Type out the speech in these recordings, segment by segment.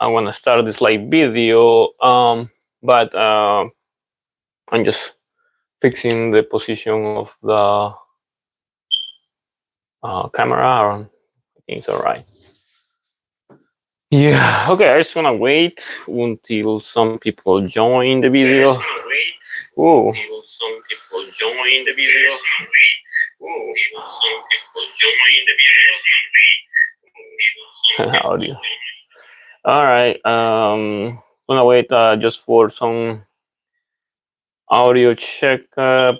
I want to start this live video, but I'm just fixing the position of the camera. I think it's all right. Yeah, okay, I just want to wait until some people join the video. Oh. Some people join the video. Oh. Some people join the video. Audio. All right. Gonna wait just for some audio checkup.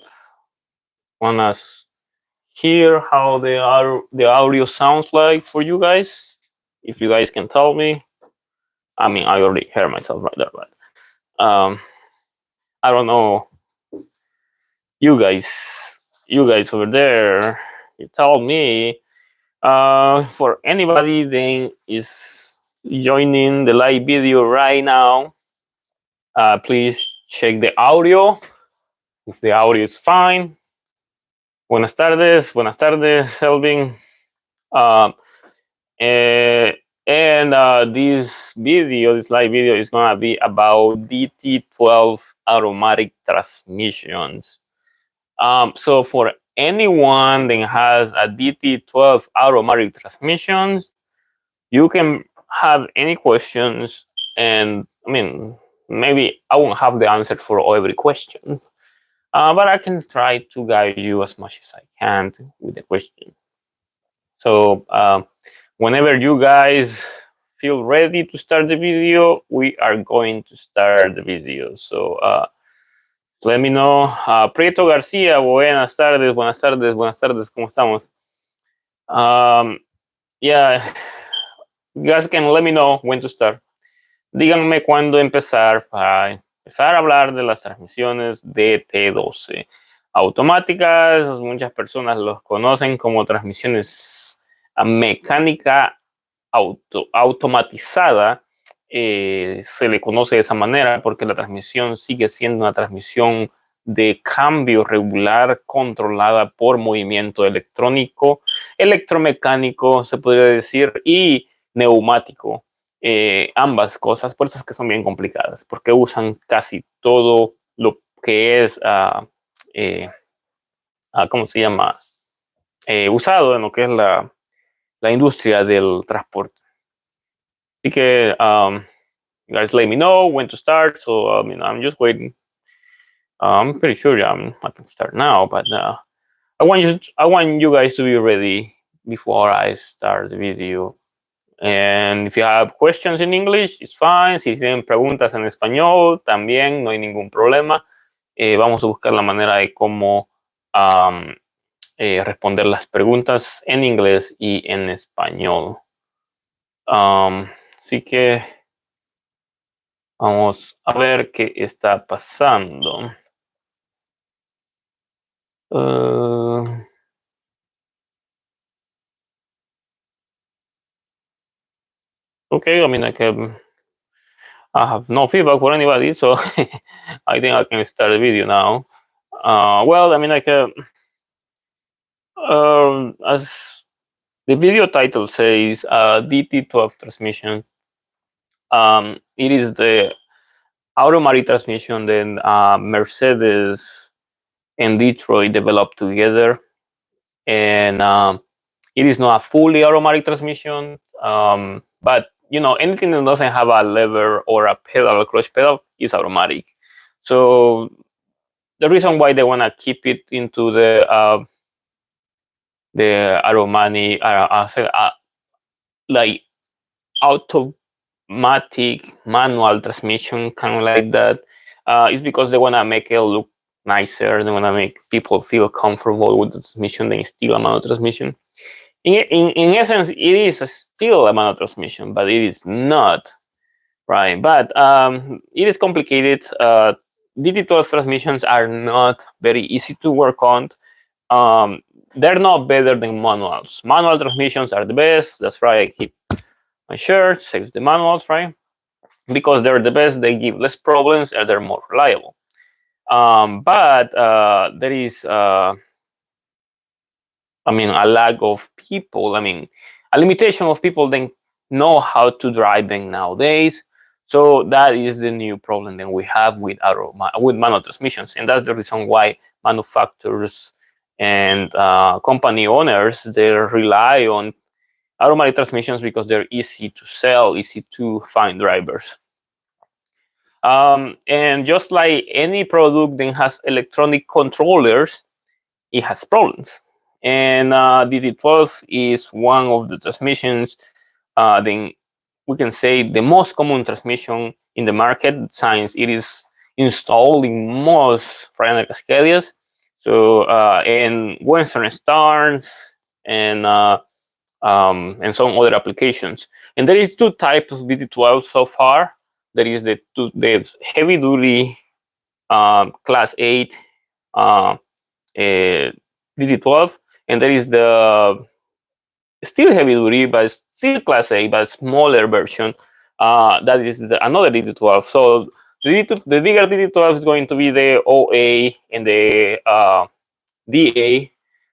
Wanna hear how the audio sounds like for you guys. If you guys can tell me. I mean, I already heard myself right there, but I don't know. You guys over there, you tell me. For anybody that is joining the live video right now, please check the audio. If the audio is fine. Buenas tardes, Selvin. This live video is gonna be about DT12 automatic transmissions. So for anyone that has a DT12 automatic transmissions, you can have any questions, and I mean, maybe I won't have the answer for every question, but I can try to guide you as much as I can with the question. So whenever you guys feel ready to start the video, we are going to start the video. So let me know. Prieto García, buenas tardes, ¿cómo estamos? Yeah, you guys can let me know when to start. Díganme cuándo empezar para empezar a hablar de las transmisiones DT12 automáticas. Muchas personas los conocen como transmisiones mecánica automatizada. Se le conoce de esa manera porque la transmisión sigue siendo una transmisión de cambio regular controlada por movimiento electrónico, electromecánico, se podría decir, y neumático. Ambas cosas, por eso es que son bien complicadas, porque usan casi todo lo que es, ¿cómo se llama? Usado en lo que es la industria del transporte. Así que, you guys let me know when to start. So, I'm just waiting. I'm pretty sure I can start now, but I want you guys to be ready before I start the video. And if you have questions in English, it's fine. Si tienen preguntas en español, también no hay ningún problema. Vamos a buscar la manera de cómo responder las preguntas en inglés y en español. Así que vamos a ver qué está pasando. Okay, I mean, I have no feedback for anybody, so I think I can start the video now. Well, I mean, as the video title says, DT12 transmission. It is the automatic transmission that Mercedes and Detroit developed together, and it is not a fully automatic transmission, but anything that doesn't have a lever or a pedal, a clutch pedal, is automatic. So the reason why they want to keep it into the automatic, like automatic manual transmission, kind of like that, is because they want to make it look nicer. They want to make people feel comfortable with the transmission. Then still a manual transmission. In essence, it is still a manual transmission, but it is not, right? But it is complicated. DT12 transmissions are not very easy to work on. They're not better than manuals. Manual transmissions are the best. That's right. I keep my shirt, save the manuals, right? Because they're the best. They give less problems and they're more reliable. But there is, a lack of people. A limitation of people then know how to drive them nowadays. So that is the new problem that we have with manual transmissions, and that's the reason why manufacturers and company owners, they rely on automatic transmissions because they're easy to sell, easy to find drivers. And just like any product that has electronic controllers, it has problems. And DT12 is one of the transmissions. Then we can say the most common transmission in the market, since it is installed in most Freightliner Cascadias. So in Western Stars and some other applications. And there is two types of DT12 so far. There is the heavy duty class 8 DT12, and there is the still heavy duty but still class 8 but smaller version. That is another DT12. So the bigger DT12 is going to be the OA and the DA.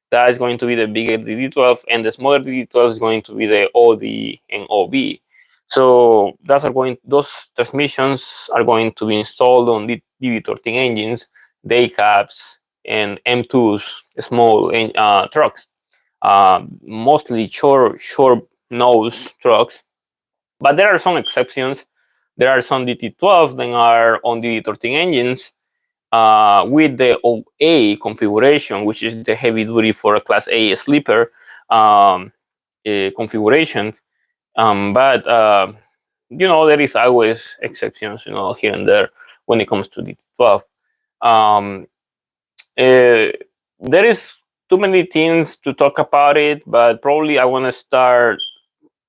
That is going to be the bigger DT12, and the smaller DT12 is going to be the OD and OB. So those transmissions are going to be installed on the DT13 engines, day cabs, and M2s, small trucks, mostly short nose trucks. But there are some exceptions. There are some DT12s that are on DT13 engines with the OA configuration, which is the heavy duty for a class A sleeper configuration. But there is always exceptions, here and there when it comes to DT12. There is too many things to talk about it, but probably I want to start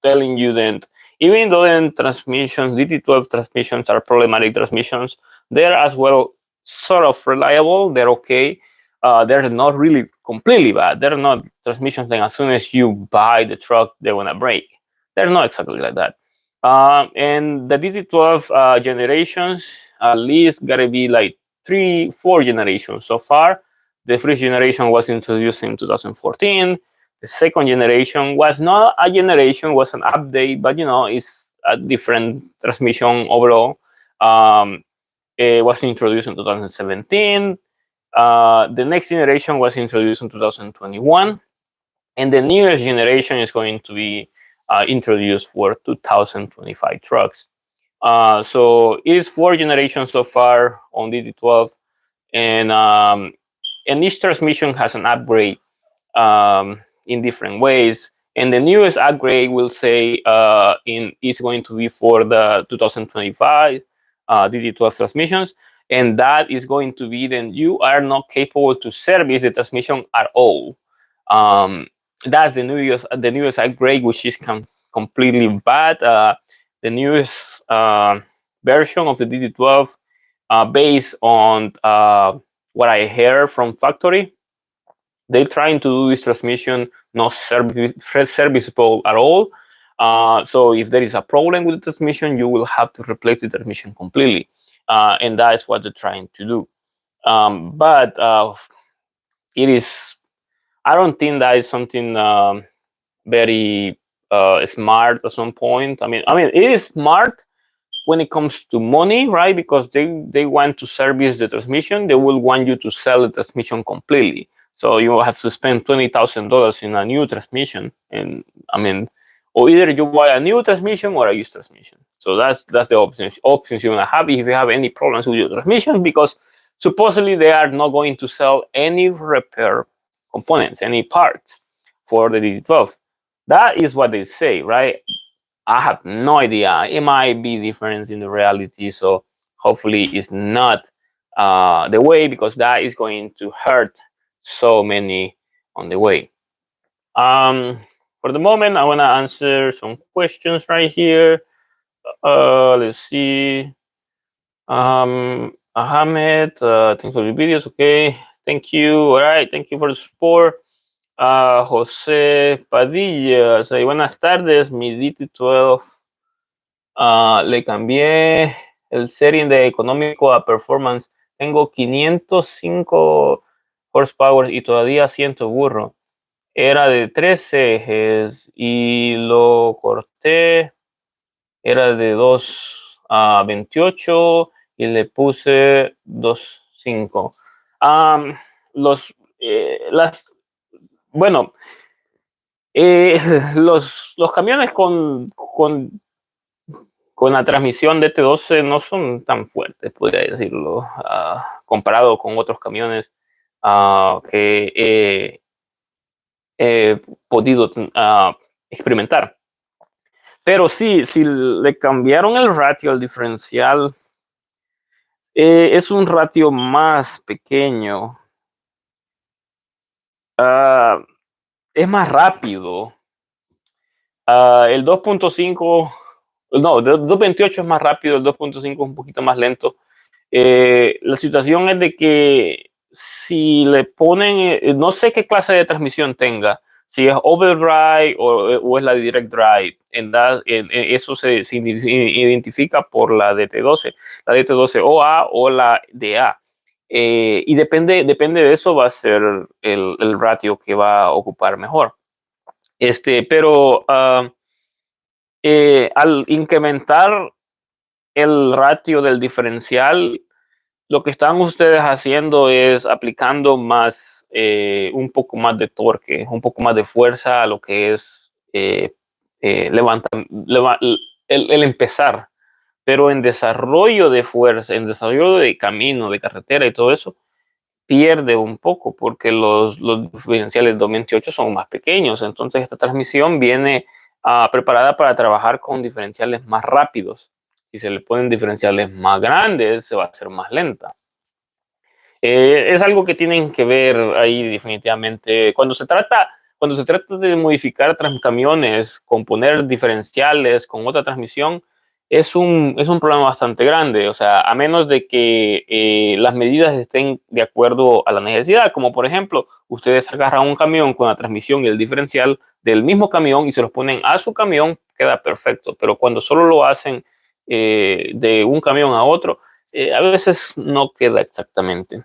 telling you that even though the transmissions, DT12 transmissions are problematic transmissions, they're as well sort of reliable. They're okay. They're not really completely bad. They're not transmissions that as soon as you buy the truck, they're gonna break. They're not exactly like that. And the DT12 generations, at least gotta be like 3-4 generations so far. The first generation was introduced in 2014. The second generation was not a generation, was an update, but it's a different transmission overall. It was introduced in 2017. The next generation was introduced in 2021, and the newest generation is going to be introduced for 2025 trucks. So it is 4 generations so far on DT12, and each transmission has an upgrade in different ways. And the newest upgrade will say is going to be for the 2025 DT12 transmissions, and that is going to be then you are not capable to service the transmission at all. That's the newest upgrade, which is completely bad. The newest version of the DT12, based on what I heard from factory, they're trying to do this transmission not serviceable at all. So if there is a problem with the transmission, you will have to replace the transmission completely, and that is what they're trying to do. But it is, I don't think that is something very smart at some point. I mean, it is smart when it comes to money, right? Because they want to service the transmission. They will want you to sell the transmission completely. So you have to spend $20,000 in a new transmission, and or either you buy a new transmission or a used transmission. So that's the options you're gonna have if you have any problems with your transmission, because supposedly they are not going to sell any repair components, any parts for the DT12. That is what they say, right? I have no idea. It might be different in the reality, so hopefully it's not the way, because that is going to hurt so many on the way. For the moment, I want to answer some questions right here. Let's see. Ahmed, thanks for the videos. Okay, thank you. All right, thank you for the support. José Padilla, say, buenas tardes, mi DT12 le cambié el setting de económico a performance. Tengo 505 horsepower y todavía siento burro. Era de 13 ejes y lo corté era de 2.28 y le puse 2.5. Los, bueno, los camiones con la transmisión DT12 no son tan fuertes, podría decirlo, comparado con otros camiones que he podido experimentar. Pero sí, si le cambiaron el ratio al diferencial, es un ratio más pequeño. Es más rápido. El 2.5, no, el 2.28 es más rápido, el 2.5 es un poquito más lento. La situación es de que si le ponen, no sé qué clase de transmisión tenga, si es overdrive o es la direct drive, eso se identifica por la DT12, la DT12 OA o la DA. Y depende de eso va a ser el ratio que va a ocupar mejor. Pero al incrementar el ratio del diferencial, lo que están ustedes haciendo es aplicando más, un poco más de torque, un poco más de fuerza a lo que es el empezar. Pero en desarrollo de fuerza, en desarrollo de camino, de carretera y todo eso, pierde un poco porque los diferenciales 228 son más pequeños. Entonces esta transmisión viene preparada para trabajar con diferenciales más rápidos. Si se le ponen diferenciales más grandes, se va a hacer más lenta. Es algo que tienen que ver ahí definitivamente. Cuando se trata de modificar camiones, con poner diferenciales con otra transmisión, es un problema bastante grande. O sea, a menos de que las medidas estén de acuerdo a la necesidad, como por ejemplo, ustedes agarran un camión con la transmisión y el diferencial del mismo camión y se los ponen a su camión, queda perfecto. Pero cuando solo lo hacen de un camión a otro, a veces no queda exactamente.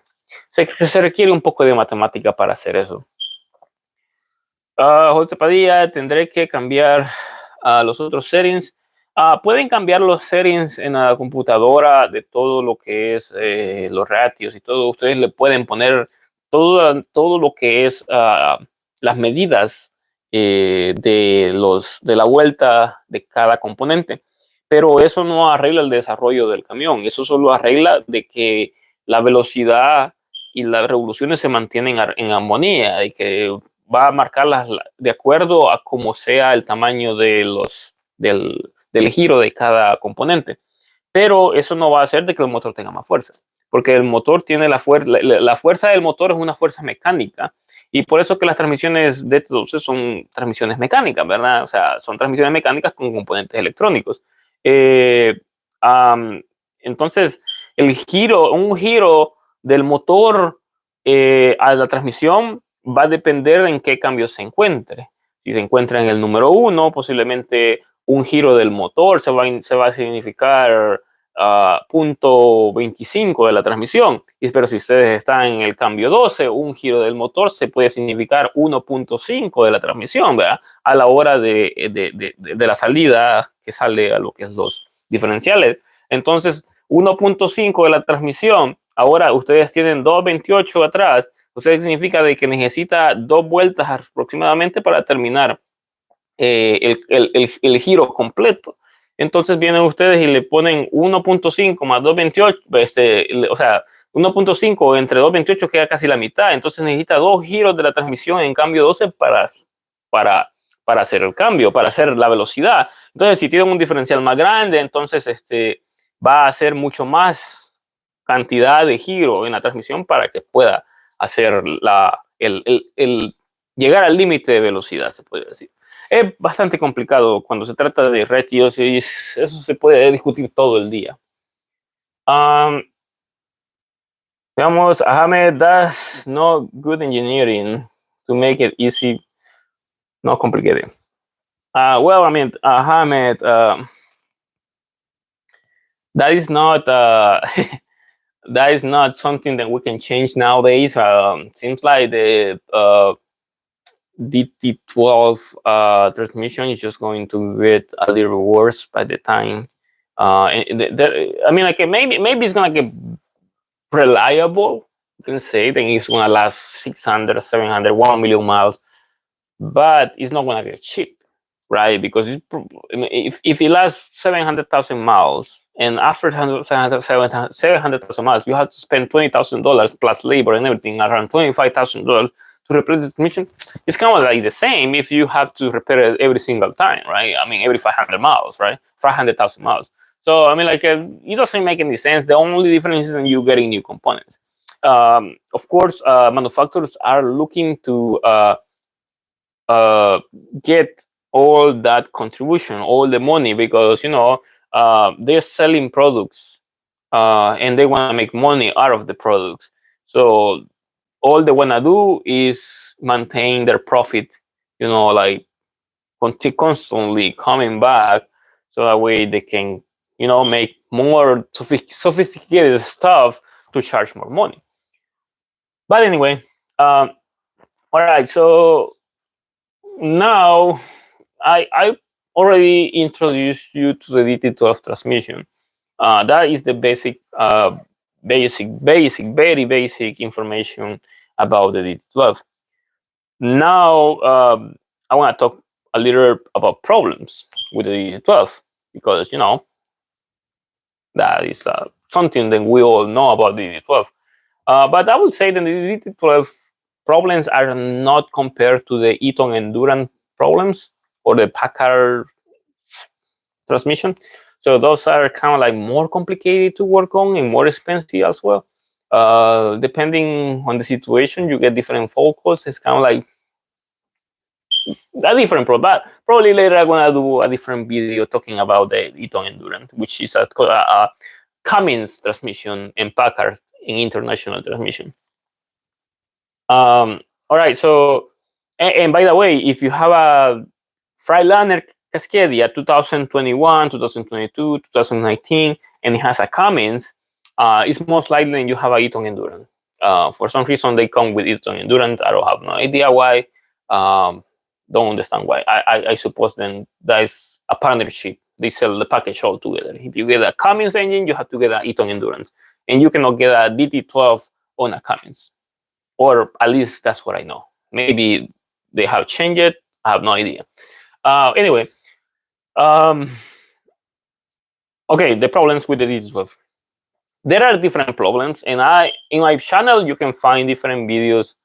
Se requiere un poco de matemática para hacer eso. José Padilla, tendré que cambiar los otros settings. Pueden cambiar los settings en la computadora de todo lo que es los ratios y todo. Ustedes le pueden poner todo lo que es las medidas de la vuelta de cada componente. Pero eso no arregla el desarrollo del camión. Eso solo arregla de que la velocidad y las revoluciones se mantienen en armonía y que va a marcarlas de acuerdo a cómo sea el tamaño del giro de cada componente. Pero eso no va a hacer de que el motor tenga más fuerza, porque el motor tiene la fuerza del motor es una fuerza mecánica, y por eso que las transmisiones DT12 son transmisiones mecánicas, ¿verdad? O sea, son transmisiones mecánicas con componentes electrónicos. Eh, um, entonces, un giro del motor a la transmisión va a depender en qué cambio se encuentre. Si se encuentra en el número 1, posiblemente un giro del motor se va a significar punto 25 de la transmisión. Pero si ustedes están en el cambio 12, un giro del motor se puede significar 1.5 de la transmisión, ¿verdad? A la hora de la salida que sale a lo que es los diferenciales. Entonces, 1.5 de la transmisión, ahora ustedes tienen 2.28 atrás, entonces significa de que necesita 2 vueltas aproximadamente para terminar el giro completo. Entonces vienen ustedes y le ponen 1.5 más 2.28, o sea, 1.5 entre 2.28 queda casi la mitad. Entonces necesita 2 giros de la transmisión en cambio 12 para, para hacer el cambio, para hacer la velocidad. Entonces, si tienen un diferencial más grande, entonces va a hacer mucho más cantidad de giro en la transmisión para que pueda hacer llegar al límite de velocidad, se puede decir. Es bastante complicado cuando se trata de ratios y eso se puede discutir todo el día. Veamos, Ahmed, that's not good engineering to make it easy, not complicated. Well, I mean, Ahmed, that is not that is not something that we can change nowadays. Seems like DT12 transmission is just going to get a little worse by the time. I mean, like maybe it's gonna get reliable. You can say then it's gonna last 600, 700, 1 million miles, but it's not gonna get cheap, right? Because I mean, if it lasts 700,000 miles, and after 700,000 miles, you have to spend $20,000 plus labor and everything, around $25,000 to replace the transmission. It's kind of like the same if you have to repair it every single time, right? I mean, every 500 miles, right? 500,000 miles. So I mean, like it doesn't make any sense. The only difference is that you're getting new components. Of course, manufacturers are looking to get all that contribution, all the money, because they're selling products and they want to make money out of the products. So all they want to do is maintain their profit, like constantly coming back, so that way they can make more sophisticated stuff to charge more money. But anyway, all right, so now I already introduced you to the DT12 transmission. That is the basic, very basic information about the DT12. Now I want to talk a little about problems with the DT12, because that is something that we all know about the DT12. But I would say that the DT12 problems are not compared to the Eaton Endurance problems or the Packard transmission. So those are kind of like more complicated to work on and more expensive as well. Depending on the situation, you get different fault codes. It's kind of like a different problem. But probably later I'm gonna do a different video talking about the Eaton Endurance, which is a Cummins transmission and Packard in international transmission. All right, so and by the way, if you have a Freightliner Cascadia 2021, 2022, 2019, and it has a Cummins, it's most likely that you have a Eaton Endurance. For some reason, they come with Eaton Endurance. I don't have no idea why. Don't understand why. I suppose then that is a partnership. They sell the package all together. If you get a Cummins engine, you have to get an Eaton Endurance, and you cannot get a DT12 on a Cummins, or at least that's what I know. Maybe they have changed it. I have no idea. Anyway, okay, the problems with the DT12. There are different problems, and in my channel you can find different videos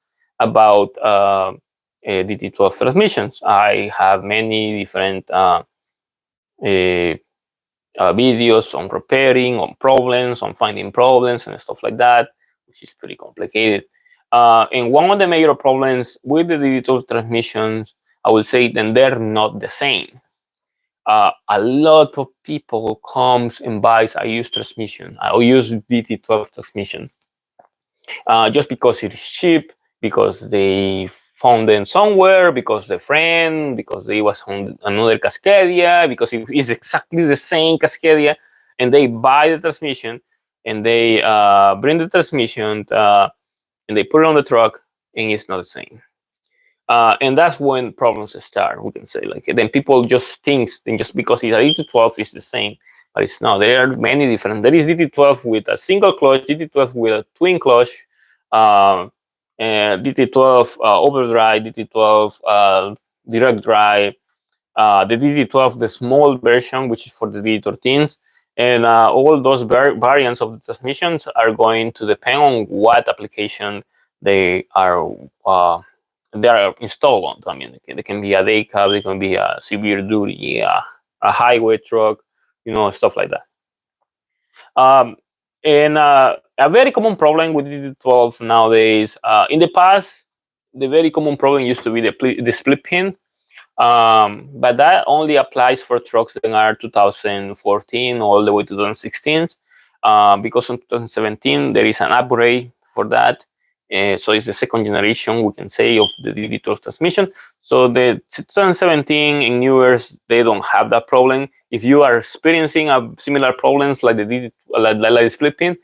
about DT12 transmissions. I have many different videos on repairing, on problems, on finding problems and stuff like that, which is pretty complicated. And one of the major problems with the DT12 transmissions, I would say, then they're not the same. A lot of people comes and buys a used transmission, a used DT12 transmission, just because it is cheap, because they found them somewhere, because the friend, because they was on another Cascadia, because it is exactly the same Cascadia, and they buy the transmission, and they bring the transmission, and they put it on the truck, and it's not the same. And that's when problems start. We can say, like, then people just think, and just because it's a DT12 is the same, but it's not. There are many different. There is DT12 with a single clutch, DT12 with a twin clutch, DT12 overdrive, DT12 direct drive, the DT12, the small version, which is for the DT13s, and all those variants of the transmissions are going to depend on what application they are installed on. I mean, they can be a day cab, they can be a severe duty, a highway truck, stuff like that. And a very common problem with DT12 nowadays, in the past, the very common problem used to be the split pin, but that only applies for trucks that are 2014 all the way to 2016, because in 2017 there is an upgrade for that. So it's the second generation, we can say, of the DT12 transmission. So the 2017 and newer, they don't have that problem. If you are experiencing similar problems like the split pin,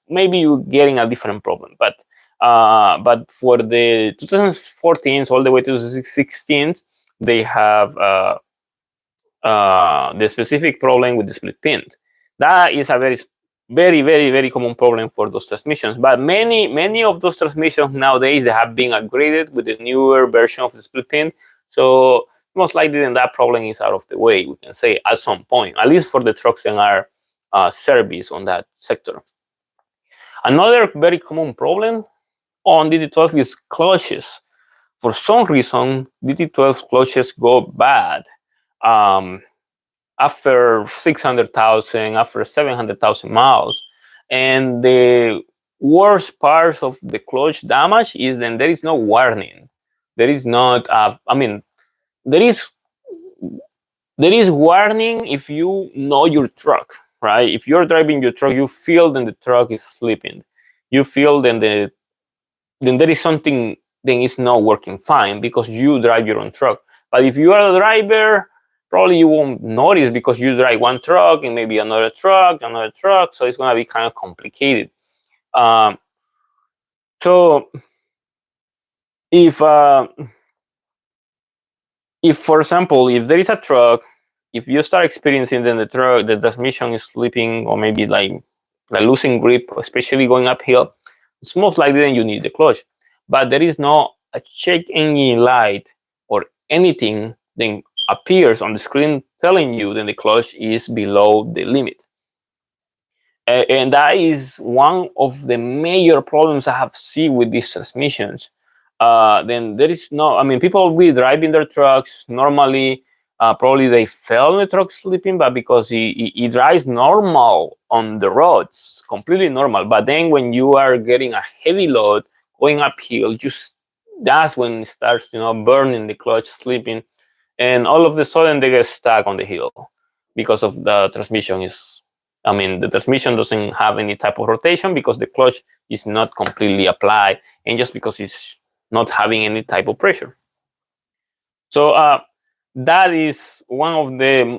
maybe you're getting a different problem. But But for the 2014s all the way to the 16s, they have the specific problem with the split pin. That is a very common problem for those transmissions. But many of those transmissions nowadays, they have been upgraded with the newer version of the split pin. So most likely then that problem is out of the way, we can say, at some point, at least for the trucks and our service on that sector. Another very common problem on DT12 is clutches. For some reason, DT12 clutches go bad. After 600,000, after 700,000 miles. And the worst part of the clutch damage is then there is no warning. There is not, I mean, there is warning if you know your truck, right? If you're driving your truck, you feel then the truck is slipping. You feel then there is something then is not working fine because you drive your own truck. But if you are a driver, probably you won't notice because you drive one truck and maybe another truck, so it's gonna be kind of complicated. So if for example, if there is a truck, if you start experiencing then the transmission is slipping or maybe like losing grip, especially going uphill, it's most likely then you need the clutch. But there is no a check engine light or anything then appears on the screen telling you that the clutch is below the limit. And that is one of the major problems I have seen with these transmissions. Then there is no, I mean, people will be driving their trucks normally. Probably they fell in the truck sleeping, but because he drives normal on the roads, completely normal. But then when you are getting a heavy load going uphill, just that's when it starts, burning the clutch, sleeping, and all of a sudden they get stuck on the hill because of the transmission the transmission doesn't have any type of rotation because the clutch is not completely applied, and just because it's not having any type of pressure. So that is one of the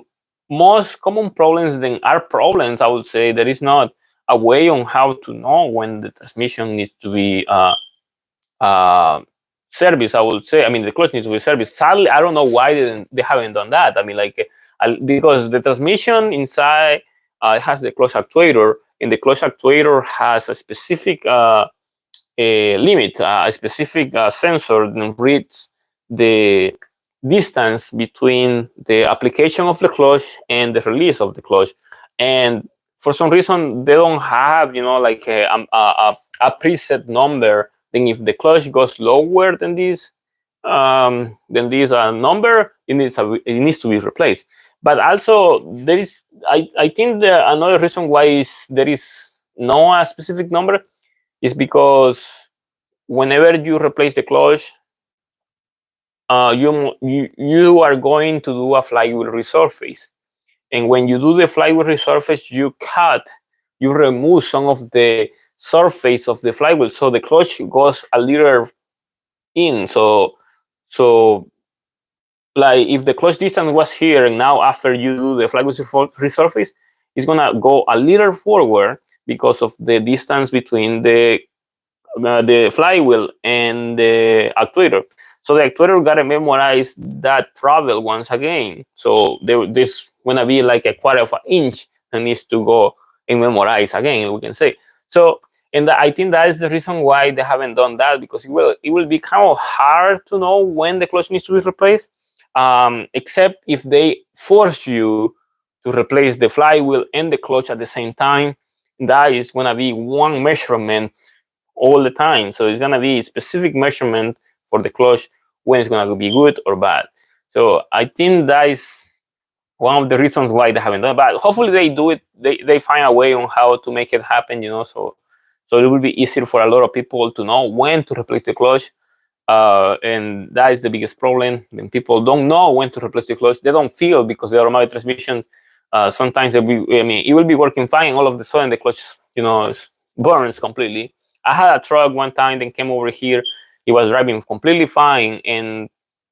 most common problems. Then are problems, I would say. There is not a way on how to know when the transmission needs to be service, I would say. I mean, the clutch needs to be serviced. Sadly, I don't know why they haven't done that. I mean, because the transmission inside has the clutch actuator, and the clutch actuator has a specific limit, a specific sensor that reads the distance between the application of the clutch and the release of the clutch. And for some reason, they don't have, like a preset number. Then if the clutch goes lower than this number, it needs to be replaced. But also there is, I think another reason why there is no specific number is because whenever you replace the clutch, you are going to do a flywheel resurface, and when you do the flywheel resurface, you remove some of the surface of the flywheel, so the clutch goes a little in. So like if the clutch distance was here, and now after you do the flywheel resurface, it's gonna go a little forward because of the distance between the flywheel and the actuator. So the actuator gotta memorize that travel once again. So this gonna be like a quarter of an inch that needs to go and memorize again, we can say. So, and I think that is the reason why they haven't done that, because it will be kind of hard to know when the clutch needs to be replaced, except if they force you to replace the flywheel and the clutch at the same time. That is gonna be one measurement all the time. So it's gonna be a specific measurement for the clutch when it's gonna be good or bad. So I think that is one of the reasons why they haven't done it. But hopefully they do it. They find a way on how to make it happen. So it will be easier for a lot of people to know when to replace the clutch. And that is the biggest problem. When people don't know when to replace the clutch, they don't feel, because the automatic transmission sometimes it will be working fine, all of a sudden the clutch burns completely. I had a truck one time that came over here. It was driving completely fine, and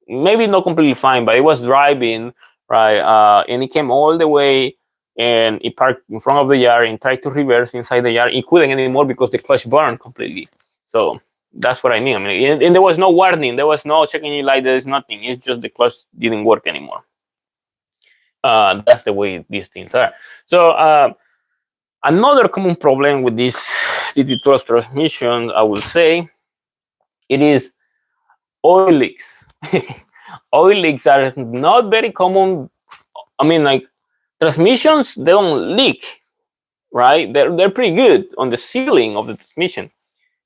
maybe not completely fine, but it was driving right, and it came all the way, and it parked in front of the yard and tried to reverse inside the yard. It couldn't anymore because the clutch burned completely. So That's what I mean. I mean, and there was no warning. There was no checking light. There is nothing. It's just the clutch didn't work anymore. That's the way these things are. So another common problem with this DT12 transmission, I will say, it is oil leaks. Oil leaks are not very common. I mean, like transmissions, they don't leak, right? They're pretty good on the sealing of the transmission,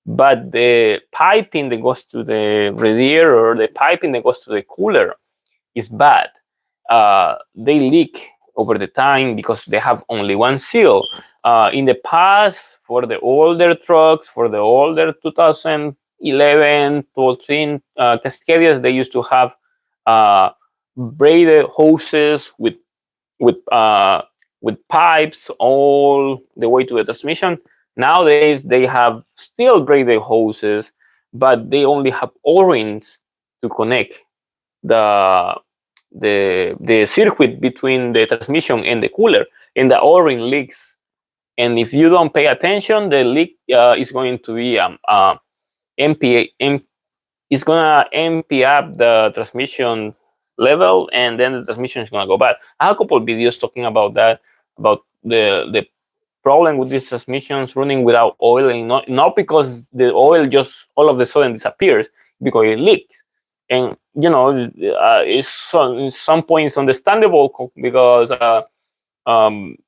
but the piping that goes to the radiator, the piping that goes to the cooler, is bad. They leak over the time because they have only one seal. In the past, for the older trucks, for the older 2011, 13 Cascadias, they used to have braided hoses with uh, with pipes all the way to the transmission. Nowadays, they have still braided hoses, but they only have O-rings to connect the the circuit between the transmission and the cooler, and the O-ring leaks. And if you don't pay attention, the leak is going to be MP, it's gonna MP up the transmission level, and then the transmission is gonna go bad. I have a couple of videos talking about that, about the problem with these transmissions running without oil, and not because the oil just all of a sudden disappears, because it leaks. And you know, it's in some points understandable because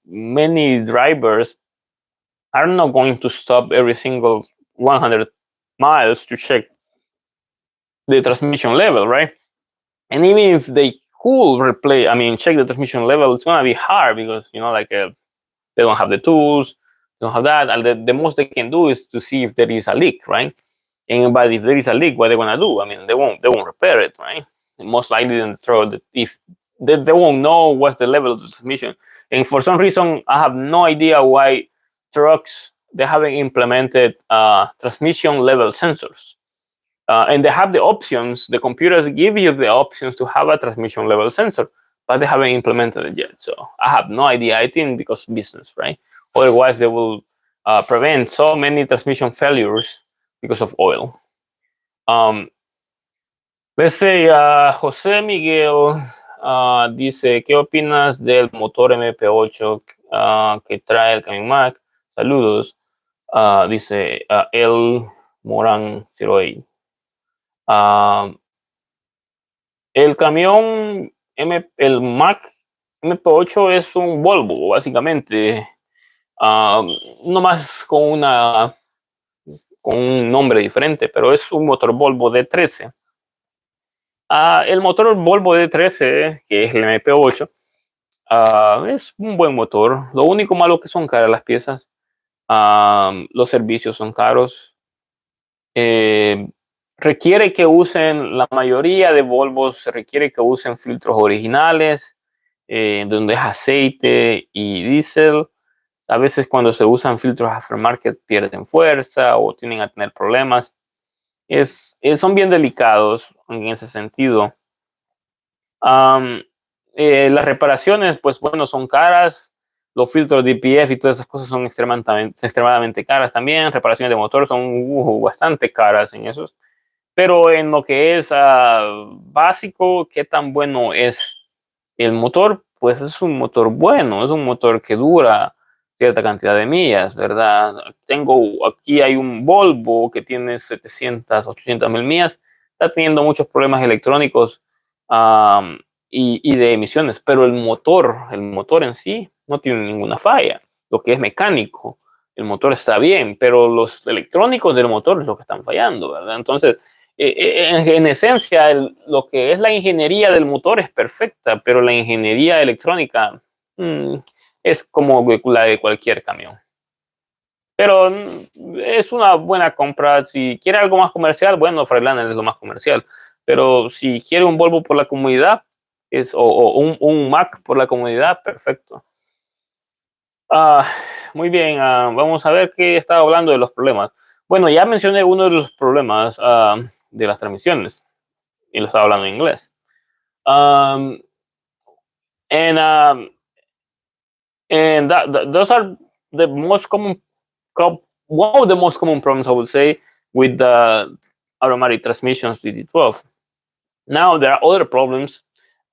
many drivers are not going to stop every single 100 miles to check the transmission level, right? And even if they could replay, I mean, check the transmission level, it's gonna be hard because you know, like they don't have the tools, they don't have that, and the most they can do is to see if there is a leak, right? And but if there is a leak, what they're gonna do? I mean, they won't repair it, right? And most likely, then throw the if they won't know what's the level of the transmission. And for some reason, I have no idea why trucks they haven't implemented transmission level sensors. And they have the options. The computers give you the options to have a transmission level sensor, but they haven't implemented it yet. So I have no idea. I think because business, right? Otherwise, they will prevent so many transmission failures because of oil. Let's say José Miguel dice, ¿qué opinas del motor MP8 que trae el camión Mac? Saludos. Dice El Morán 08. El camión el Mac MP8 es un Volvo, básicamente. No más con un nombre diferente, pero es un motor Volvo D13. El motor Volvo D13, que es el MP8, es un buen motor. Lo único malo que son caras las piezas. Los servicios son caros. Requiere que usen, la mayoría de Volvos requiere que usen filtros originales, donde es aceite y diésel. A veces cuando se usan filtros aftermarket pierden fuerza o tienen a tener problemas. Son bien delicados en ese sentido. Las reparaciones, pues bueno, son caras. Los filtros DPF y todas esas cosas son extremadamente caras también. Reparaciones de motor son bastante caras en esos. Pero en lo que es básico, ¿qué tan bueno es el motor? Pues es un motor bueno, es un motor que dura cierta cantidad de millas, ¿verdad? Aquí hay un Volvo que tiene 700, 800 mil millas, está teniendo muchos problemas electrónicos y de emisiones, pero el motor en sí no tiene ninguna falla. Lo que es mecánico, el motor está bien, pero los electrónicos del motor es lo que están fallando, ¿verdad? Entonces, en esencia, lo que es la ingeniería del motor es perfecta, pero la ingeniería electrónica es como la de cualquier camión. Pero es una buena compra. Si quiere algo más comercial, bueno, Freightliner es lo más comercial. Pero si quiere un Volvo por la comodidad, o un Mac por la comodidad, perfecto. Muy bien, vamos a ver qué estaba hablando de los problemas. Bueno, ya mencioné uno de los problemas de las transmisiones y lo estaba hablando en inglés. And those are the most common, one of the most common problems, I would say. with the automatic transmissions DT12. Now there are other problems.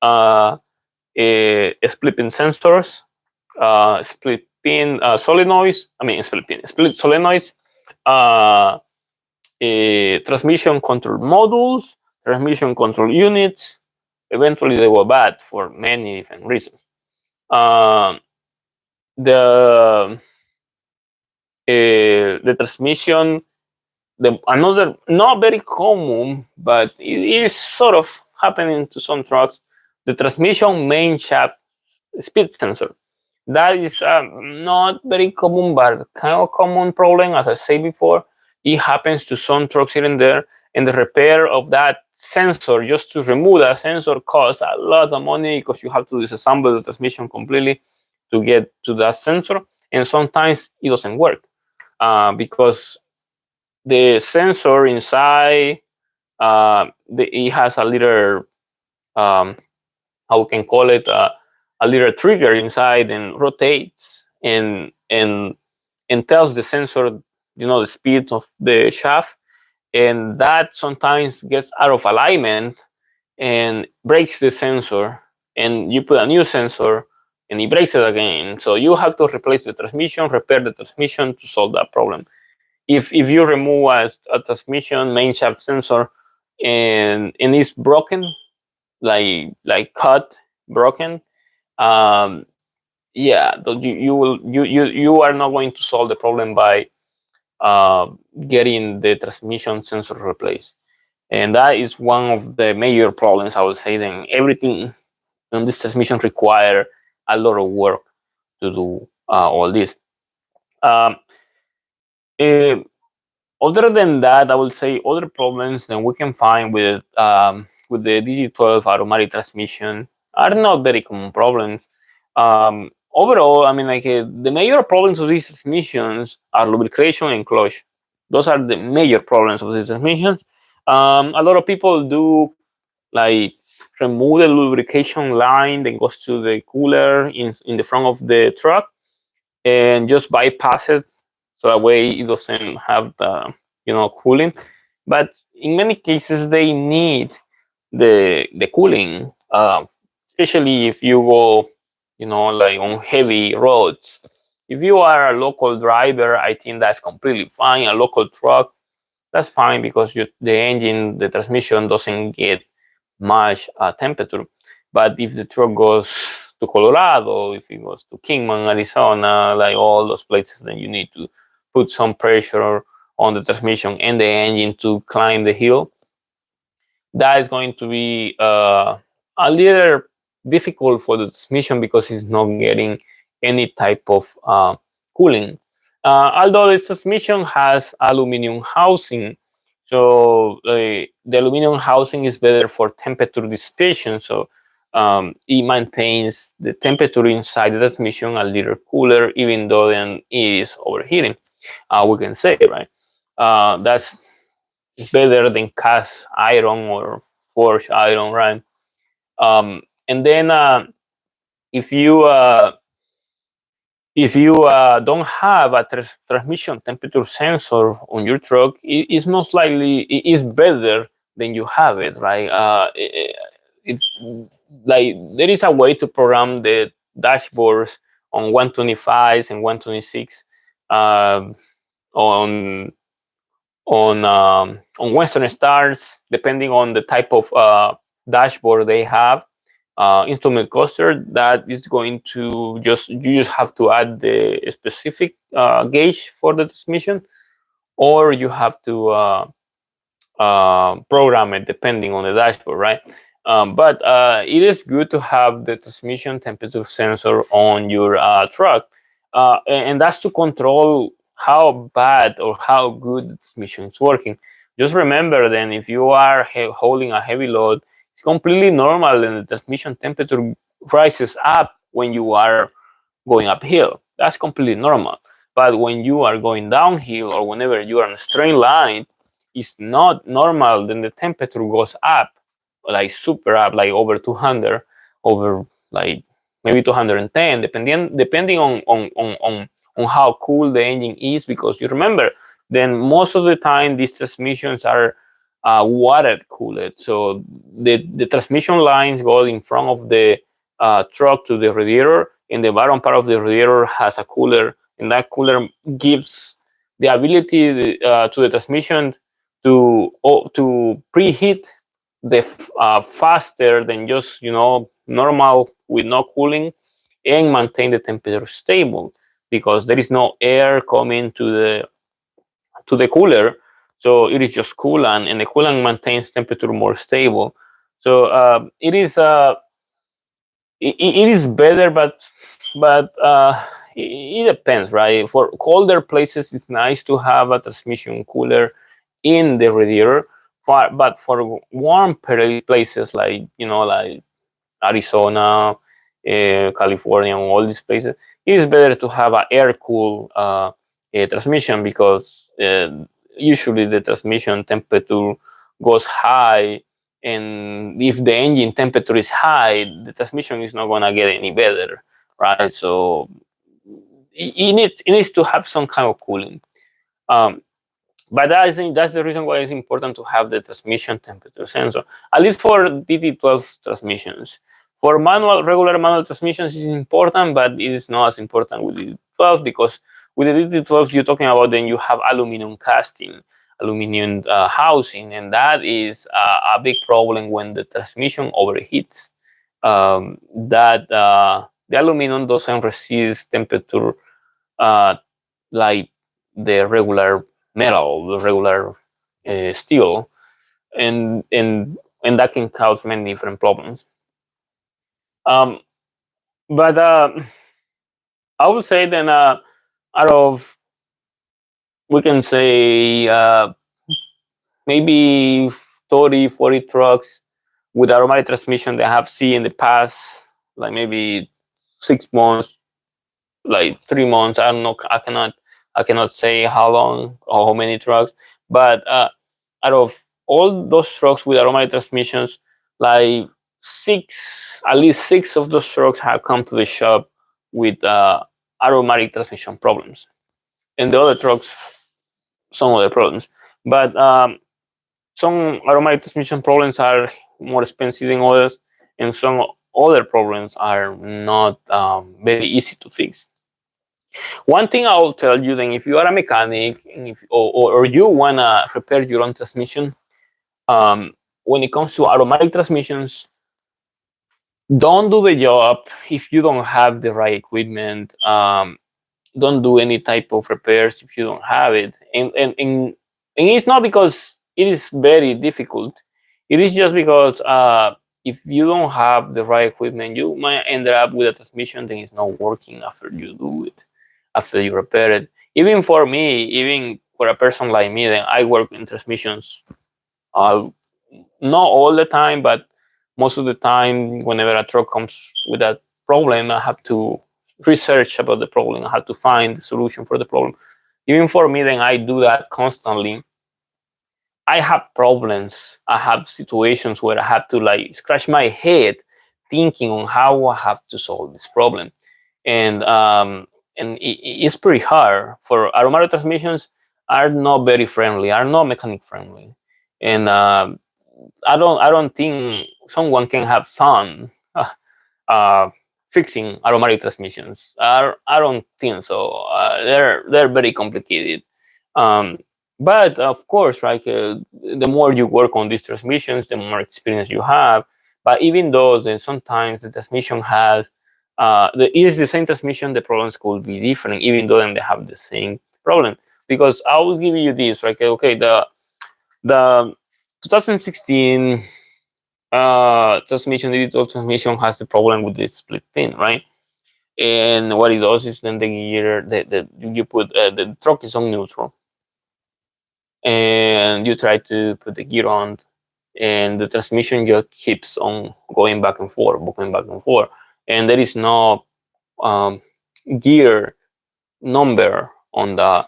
Split pin sensors, split pin solenoids. I mean, split solenoids. Uh, Transmission control modules, transmission control units. Eventually, they were bad for many different reasons. The transmission, another not very common, but it is sort of happening to some trucks. The transmission main shaft speed sensor. That is not very common, but kind of common problem. As I said before, it happens to some trucks here and there, and the repair of that sensor, just to remove that sensor, costs a lot of money because you have to disassemble the transmission completely to get to that sensor, and sometimes it doesn't work because the sensor inside it has a little how we can call it a little trigger inside and rotates and tells the sensor, the speed of the shaft, and that sometimes gets out of alignment and breaks the sensor, and you put a new sensor and it breaks it again. So you have to replace the transmission, repair the transmission to solve that problem. If you remove a transmission main shaft sensor and it's broken, like cut, broken, yeah, you are not going to solve the problem by getting the transmission sensor replaced, and that is one of the major problems, I would say. Then everything on this transmission require a lot of work to do all this. Um, eh, Other than that, I would say other problems that we can find with the DT12 automatic transmission are not very common problems. Overall, I mean, like the major problems of these transmissions are lubrication and clutch. Those are the major problems of these transmissions. A lot of people do like remove the lubrication line that goes to the cooler in the front of the truck and just bypass it, so that way it doesn't have the cooling. But in many cases they need the cooling, especially if you go like on heavy roads. If you are a local driver, I think that's completely fine. A local truck, that's fine, because the engine, the transmission doesn't get much temperature. But if the truck goes to Colorado, if it goes to Kingman, Arizona, like all those places, then you need to put some pressure on the transmission and the engine to climb the hill. That is going to be a little difficult for the transmission because it's not getting any type of cooling. Although the transmission has aluminum housing, so the aluminum housing is better for temperature dissipation. So it maintains the temperature inside the transmission a little cooler, even though then it is overheating. We can say, right? That's better than cast iron or forged iron, right? And then if you don't have a transmission temperature sensor on your truck, it's most likely it is better than you have it, right? It's like there is a way to program the dashboards on 125s and 126 on Western Stars, depending on the type of dashboard they have. Instrument cluster that is going to you just have to add the specific gauge for the transmission, or you have to program it depending on the dashboard, right? But it is good to have the transmission temperature sensor on your truck, and that's to control how bad or how good the transmission is working. Just remember then, if you are holding a heavy load, it's completely normal and the transmission temperature rises up when you are going uphill. That's completely normal. But when you are going downhill or whenever you are on a straight line, it's not normal. Then the temperature goes up, like super up, like over 200, over like maybe 210, depending on how cool the engine is. Because you remember, then most of the time these transmissions are water cooled. So the transmission lines go in front of the truck to the radiator, and the bottom part of the radiator has a cooler, and that cooler gives the ability to the transmission to preheat the faster than just normal with no cooling, and maintain the temperature stable, because there is no air coming to the cooler, so it is just coolant, and the coolant maintains temperature more stable. So it is better, but it depends, right? For colder places, it's nice to have a transmission cooler in the radiator. But for warm places like like Arizona, California, and all these places, it is better to have an air cool transmission, because usually the transmission temperature goes high, and if the engine temperature is high, the transmission is not going to get any better, right? So it needs to have some kind of cooling. Um, but I think that's the reason why it's important to have the transmission temperature sensor, at least for DT12 transmissions. For regular manual transmissions, it's important, but it is not as important with DT12, because with the DT12, you're talking about then you have aluminum casting, aluminum housing, and that is a big problem when the transmission overheats. That the aluminum doesn't resist temperature uh, like the regular metal, the regular steel, and that can cause many different problems. Um, but I would say then out of, we can say, maybe 30, 40 trucks with automatic transmission that I have seen in the past, like maybe 6 months, like 3 months. I don't know. I cannot say how long or how many trucks, but out of all those trucks with automatic transmissions, like at least six of those trucks have come to the shop with automatic transmission problems, and the other trucks some other problems. But some automatic transmission problems are more expensive than others, and some other problems are not very easy to fix. One thing I will tell you then, if you are a mechanic, and or you wanna repair your own transmission, when it comes to automatic transmissions, don't do the job if you don't have the right equipment. Don't do any type of repairs if you don't have it, and it's not because it is very difficult. It is just because if you don't have the right equipment, you might end up with a transmission that is not working after you do it, after you repair it. Even for me, even for a person like me, then I work in transmissions, uh, not all the time, but most of the time. Whenever a truck comes with that problem, I have to research about the problem. I have to find the solution for the problem. Even for me, then I do that constantly. I have problems. I have situations where I have to like scratch my head thinking on how I have to solve this problem, and it's pretty hard. For automatic transmissions are not very friendly, are not mechanic friendly, and I don't think someone can have fun uh, fixing automatic transmissions. I don't think so. They're very complicated. Um, but of course, right, the more you work on these transmissions, the more experience you have. But even though then sometimes the transmission has it is the same transmission, the problems could be different, even though they have the same problem. Because I will give you this, right? Okay, the 2016 transmission, digital transmission, has the problem with the split pin, right? And what it does is then the gear that you put the truck is on neutral, and you try to put the gear on, and the transmission just keeps on going back and forth, going back and forth, and there is no um, gear number on the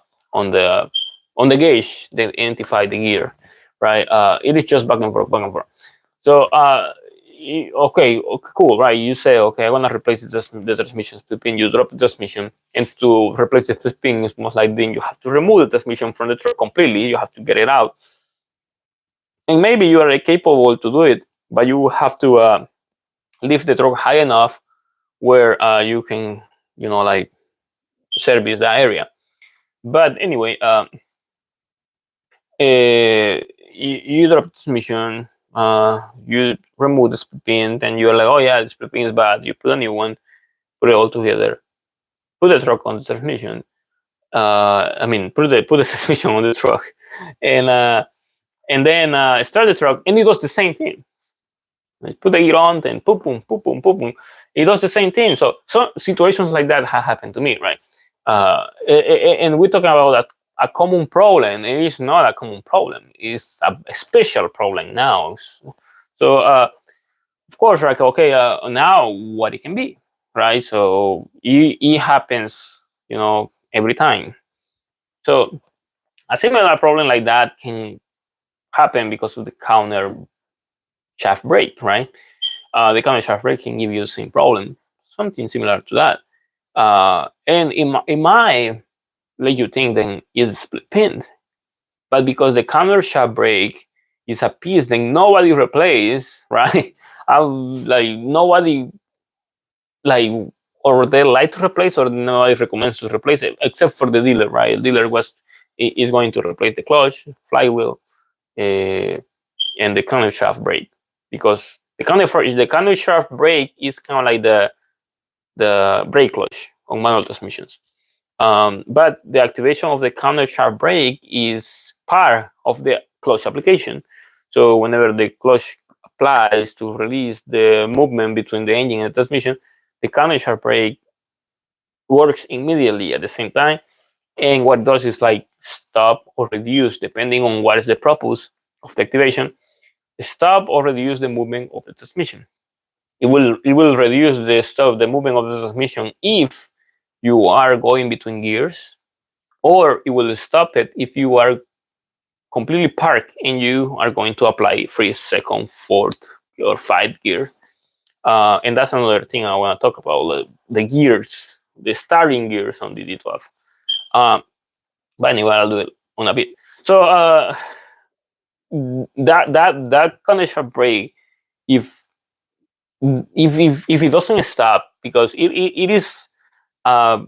gauge that identify the gear, right? It is just back and forth, back and forth. So okay, cool, right? You say, okay, I want to replace the transmission split. You drop the transmission, and to replace the split is most likely then you have to remove the transmission from the truck completely. You have to get it out, and maybe you are capable to do it, but you have to lift the truck high enough where you can, like service the area. But anyway, you drop the transmission, you remove the split pin, and you're like, oh yeah, the split pin is bad. You put a new one, put it all together, put the truck on the transmission. Put the transmission on the truck, and then start the truck, and it does the same thing. Like, put the gear on, then boom, boom, boom, boom, boom, boom. It does the same thing. So situations like that have happened to me, right? And we're talking about a common problem. It is not a common problem. It's a special problem now. So of course, like, okay, now what it can be, right? So it happens, every time. So a similar problem like that can happen because of the counter shaft brake, right? The counter shaft brake can give you the same problem, something similar to that. And it might let you think then is split pin, but because the counter shaft brake is a piece that nobody replace, right? Like nobody like or they like to replace or nobody recommends to replace it except for the dealer, right? The dealer is going to replace the clutch, flywheel, and the counter shaft brake, because the counter shaft brake is kind of like the brake clutch on manual transmissions. But the activation of the counter shaft brake is part of the clutch application. So whenever the clutch applies to release the movement between the engine and the transmission, the counter shaft brake works immediately at the same time. And what it does is like stop or reduce, depending on what is the purpose of the activation, stop or reduce the movement of the transmission. It will reduce the movement of the transmission if you are going between gears, or it will stop it if you are completely parked and you are going to apply first, second, fourth, or fifth gear. And that's another thing I want to talk about: the gears, the starting gears on the DT12. But anyway, I'll do it on a bit. So that kind of sharp brake, if it doesn't stop, because it is a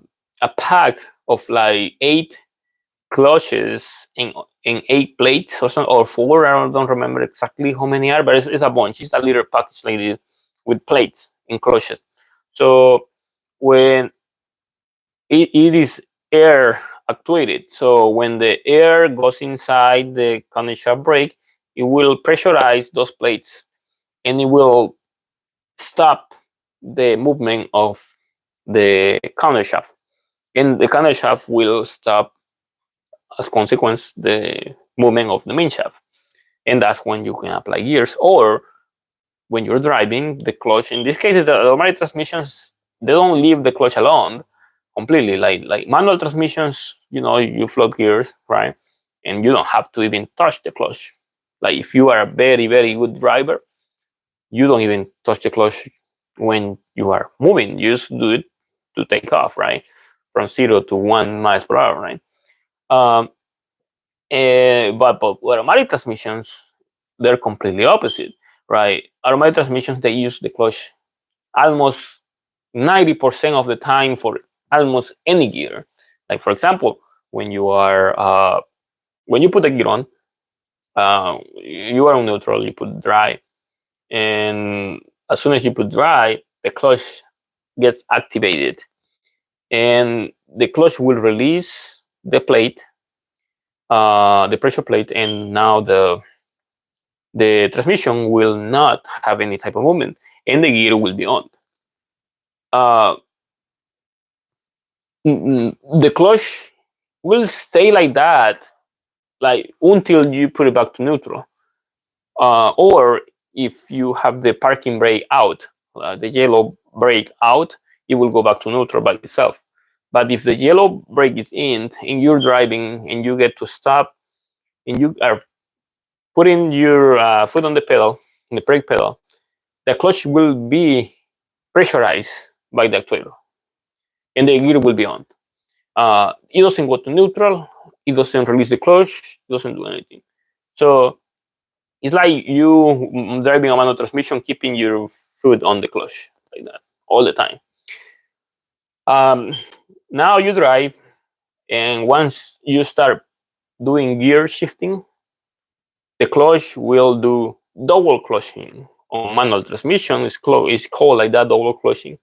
pack of like 8 clutches in 8 plates or something, or 4. I don't remember exactly how many are, but it's a bunch. It's a little package like this with plates and clutches. So when it is air actuated, so when the air goes inside the counter shaft brake, it will pressurize those plates and it will stop the movement of the counter shaft, and the counter shaft will stop as consequence the movement of the main shaft, and that's when you can apply gears. Or when you're driving, the clutch, in this case the automatic transmissions, they don't leave the clutch alone completely, like manual transmissions, you float gears, right? And you don't have to even touch the clutch. Like if you are a very, very good driver, you don't even touch the clutch when you are moving. You just do it to take off, right? From 0 to 1 miles per hour, right? But automatic transmissions, they're completely opposite, right? Automatic transmissions, they use the clutch almost 90% of the time for almost any gear. Like for example, when you put the gear on, you are on neutral, you put dry, and as soon as you put dry, the clutch gets activated, and the clutch will release the plate, the pressure plate, and now the transmission will not have any type of movement, and the gear will be on. The clutch will stay like that, like until you put it back to neutral, or if you have the parking brake out, the yellow brake out, it will go back to neutral by itself. But if the yellow brake is in and you're driving and you get to stop and you are putting your foot on the pedal, the brake pedal, the clutch will be pressurized by the actuator, and the gear will be on. It doesn't go to neutral. It doesn't release the clutch. It doesn't do anything. So it's like you driving a manual transmission, keeping your foot on the clutch like that all the time. Now you drive, and once you start doing gear shifting, the clutch will do double clutching. On manual transmission, is called like that, double clutching.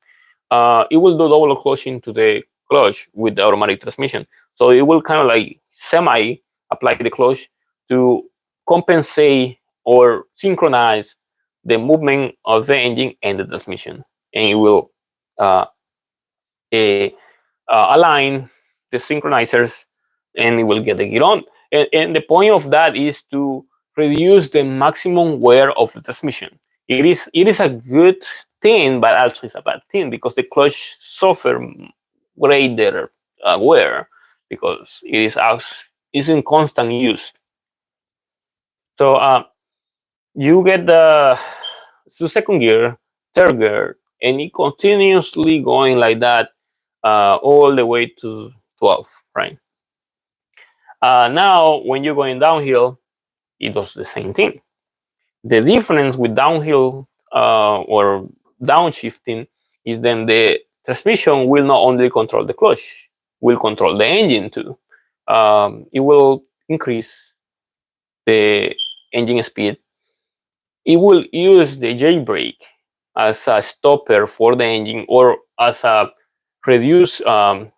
It will do double clutching to the clutch with the automatic transmission. So it will kind of like semi apply the clutch to compensate or synchronize the movement of the engine and the transmission, and it will uh, align the synchronizers, and it will get the gear on. And the point of that is to reduce the maximum wear of the transmission. It is a good thing, but also it's a bad thing because the clutch suffer greater wear because is in constant use. So you get the second gear, third gear, and it continuously going like that all the way to 12, right? Now, when you're going downhill, it does the same thing. The difference with downhill or downshifting is then the transmission will not only control the clutch, will control the engine too. It will increase the engine speed. It will use the jailbreak as a stopper for the engine or as a reduce to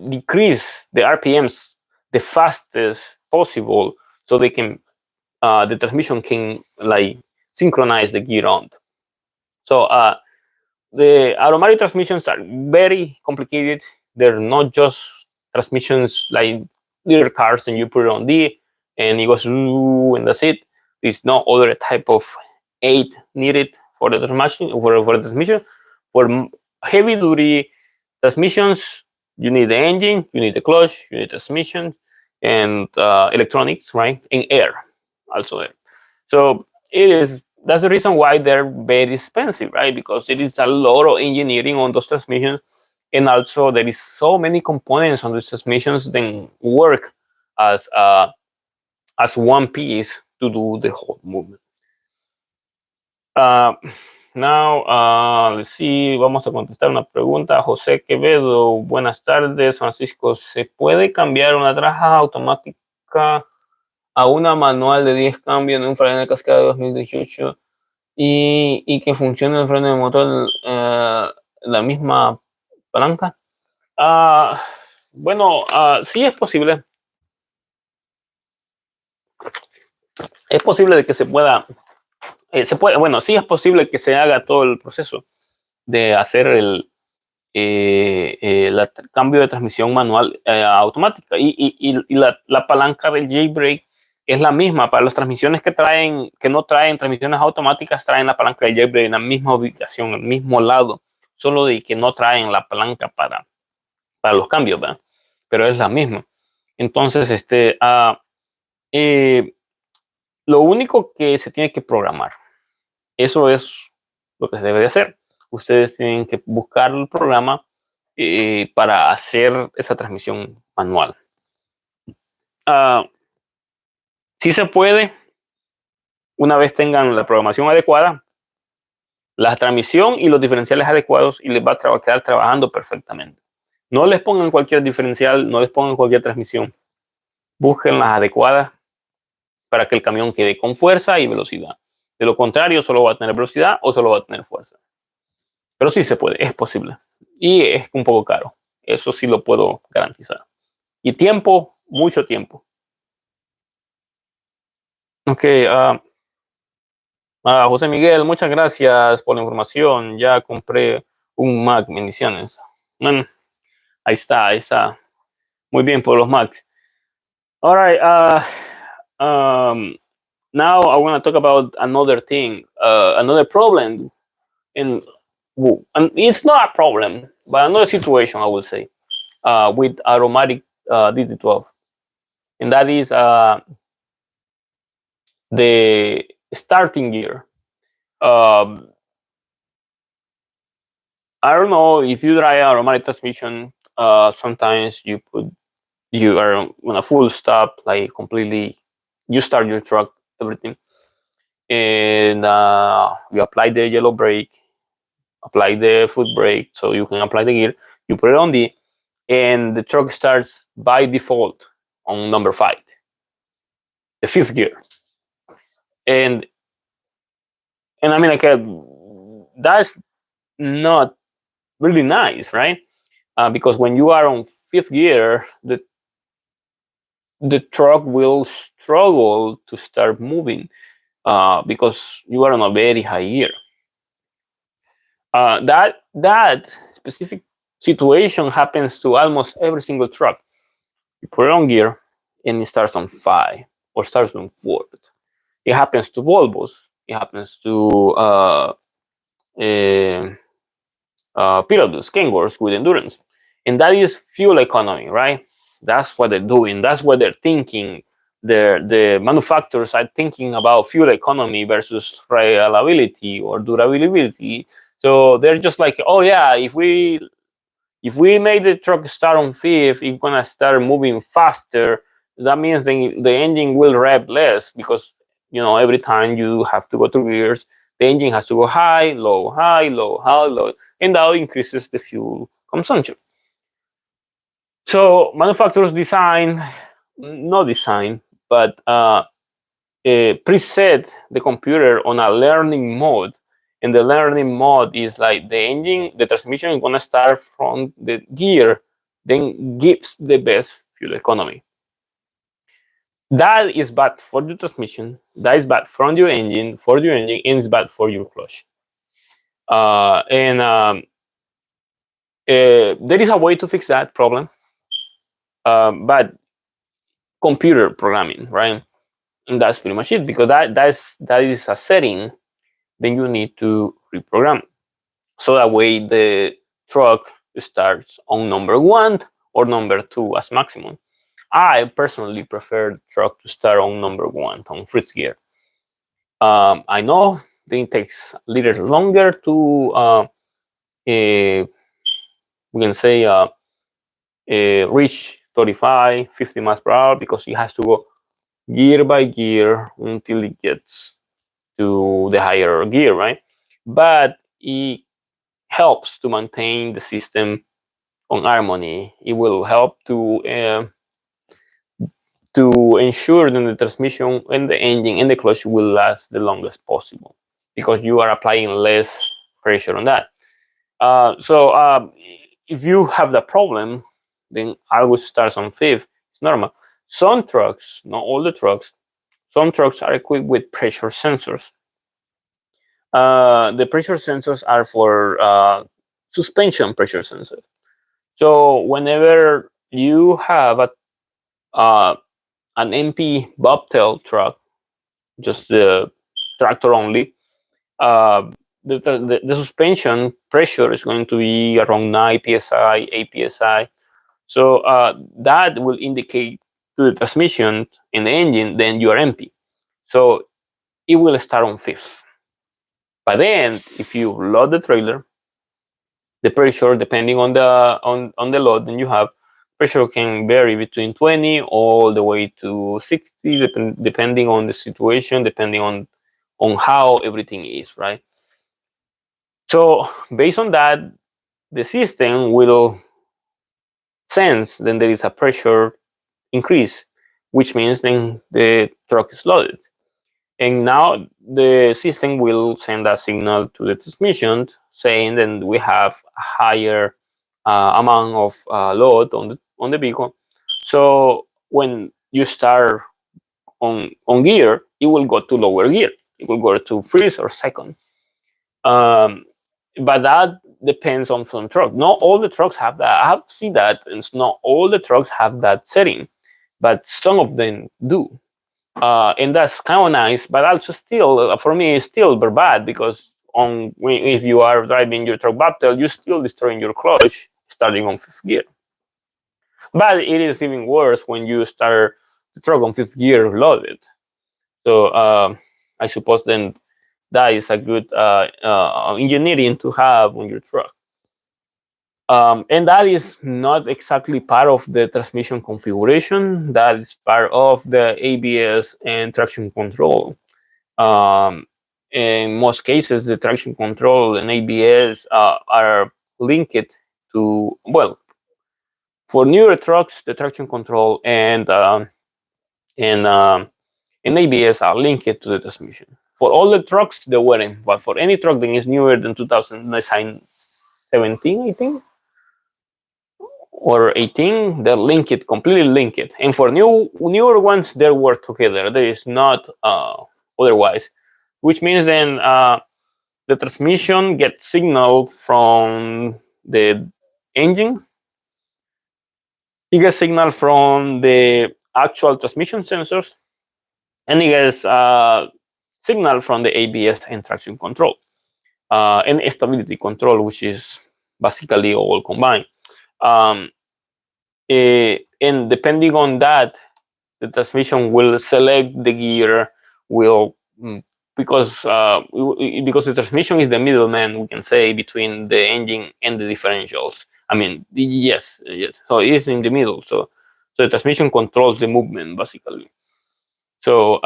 decrease the RPMs the fastest possible, so they can the transmission can like synchronize the gear on. So the automatic transmissions are very complicated. They're not just transmissions like little cars and you put it on D and it goes and that's it. There's no other type of aid needed for the transmission. For the transmission, for heavy duty transmissions, you need the engine, you need the clutch, you need transmission, and electronics, right? And air also there. So that's the reason why they're very expensive, right? Because it is a lot of engineering on those transmissions, and also there is so many components on these transmissions that work as one piece to do the whole movement. Now, let's see, vamos a contestar una pregunta. José Quevedo, buenas tardes. Francisco, ¿se puede cambiar una traja automática a una manual de 10 cambios en un Freightliner Cascada de 2018 y que funcione el freno de motor la misma palanca? Bueno, sí es posible. Es posible de que se pueda, bueno, sí es posible que se haga todo el proceso de hacer el cambio de transmisión manual automática y la palanca del jailbreak es la misma para las transmisiones que no traen transmisiones automáticas, traen la palanca del jailbreak en la misma ubicación, en el mismo lado, solo de que no traen la palanca para los cambios, ¿verdad? Pero es la misma. Entonces, lo único que se tiene que programar, eso es lo que se debe de hacer. Ustedes tienen que buscar el programa para hacer esa transmisión manual. Sí se puede, una vez tengan la programación adecuada, la transmisión y los diferenciales adecuados, y les va a quedar trabajando perfectamente. No les pongan cualquier diferencial, no les pongan cualquier transmisión. Busquen las adecuadas para que el camión quede con fuerza y velocidad. De lo contrario, solo va a tener velocidad o solo va a tener fuerza. Pero sí se puede, es posible. Y es un poco caro. Eso sí lo puedo garantizar. Y tiempo, mucho tiempo. Ok. José Miguel, muchas gracias por la información. Ya compré un Mac, bendiciones. Bueno, ahí está. Muy bien por los Macs. All right. Now I want to talk about another thing, another problem, and it's not a problem, but another situation, I would say, with automatic DT12, and that is the starting gear. Um, I don't know if you drive an automatic transmission. Sometimes you are on a full stop, like completely. You start your truck, everything, and you apply the yellow brake, apply the foot brake, so you can apply the gear. You put it on D, and the truck starts by default on number 5, the fifth gear, and I mean, like, that's not really nice, right? Because when you are on fifth gear, the truck will struggle to start moving because you are on a very high gear. That specific situation happens to almost every single truck. You put it on gear, and it starts on 5 or starts on 4. It happens to Volvos. It happens to uh, pilots, Kangors with endurance, and that is fuel economy, right? That's what they're doing. That's what they're thinking. The manufacturers are thinking about fuel economy versus reliability or durability. So they're just like, oh yeah, if we make the truck start on fifth, it's gonna start moving faster. That means the engine will rev less because every time you have to go through gears, the engine has to go high, low, high, low, high, low, and that increases the fuel consumption. So manufacturers design, not design, but preset the computer on a learning mode, and the learning mode is like the transmission is gonna start from the gear, then gives the best fuel economy. That is bad for the transmission. That is bad for your engine, and it's bad for your clutch. And there is a way to fix that problem, but computer programming, right? And that's pretty much it, because that is a setting. Then you need to reprogram, so that way the truck starts on number 1 or number 2 as maximum. I personally prefer the truck to start on number 1 on first gear. I know it takes a little longer to we can say reach 35, 50 miles per hour, because it has to go gear by gear until it gets to the higher gear, right? But it helps to maintain the system on harmony. It will help to ensure that the transmission and the engine and the clutch will last the longest possible, because you are applying less pressure on that. So if you have the problem, then I would start on fifth. It's normal. Some trucks, not all the trucks, some trucks are equipped with pressure sensors. The pressure sensors are for suspension pressure sensors. So whenever you have an MP bobtail truck, just the tractor only, uh, the suspension pressure is going to be around 9 psi, 8 psi. So that will indicate to the transmission and the engine, then you are empty. So it will start on fifth. But then, if you load the trailer, the pressure, depending on the load, then you have pressure can vary between 20 all the way to 60, depending on the situation, depending on how everything is, right? So based on that, the system will sense then there is a pressure increase, which means then the truck is loaded. And now the system will send a signal to the transmission saying that we have a higher amount of load on the vehicle. So when you start on gear, it will go to lower gear. It will go to first or second. Um, but that depends on some trucks. Not all the trucks have that. I have seen that, and not all the trucks have that setting, but some of them do. And that's kind of nice, but also still, for me, it's still very bad, because if you are driving your truck bobtail, you're still destroying your clutch starting on fifth gear. But it is even worse when you start the truck on fifth gear loaded. So I suppose then that is a good engineering to have on your truck. And that is not exactly part of the transmission configuration. That is part of the ABS and traction control. Um, in most cases, the traction control and ABS are linked to, well, for newer trucks, the traction control and ABS are linked to the transmission. For older trucks, they weren't, but for any truck that is newer than 2017, I think, or 18, they're linked, completely linked. And for newer ones, they work together. There is not otherwise, which means then the transmission gets signal from the engine. It gets signal from the actual transmission sensors, and it gets signal from the ABS and traction control, and stability control, which is basically all combined. Um, and depending on that, the transmission will select the gear, will because the transmission is the middleman, we can say, between the engine and the differentials. I mean, yes. So it is in the middle. So the transmission controls the movement basically. So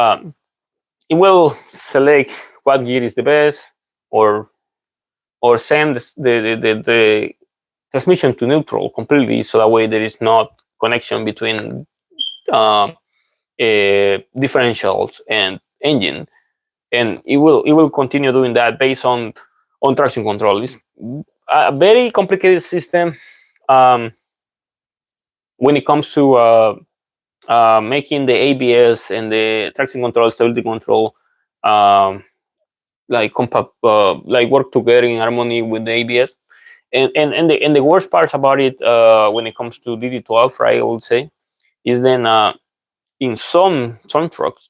it will select what gear is the best, or send the transmission to neutral completely, so that way there is not connection between differentials and engine, and it will continue doing that based on traction control. It's a very complicated system when it comes to making the ABS and the traction control, stability control, like work together in harmony with the ABS. And the worst parts about it, when it comes to DT12, right, I would say, is then in some trucks,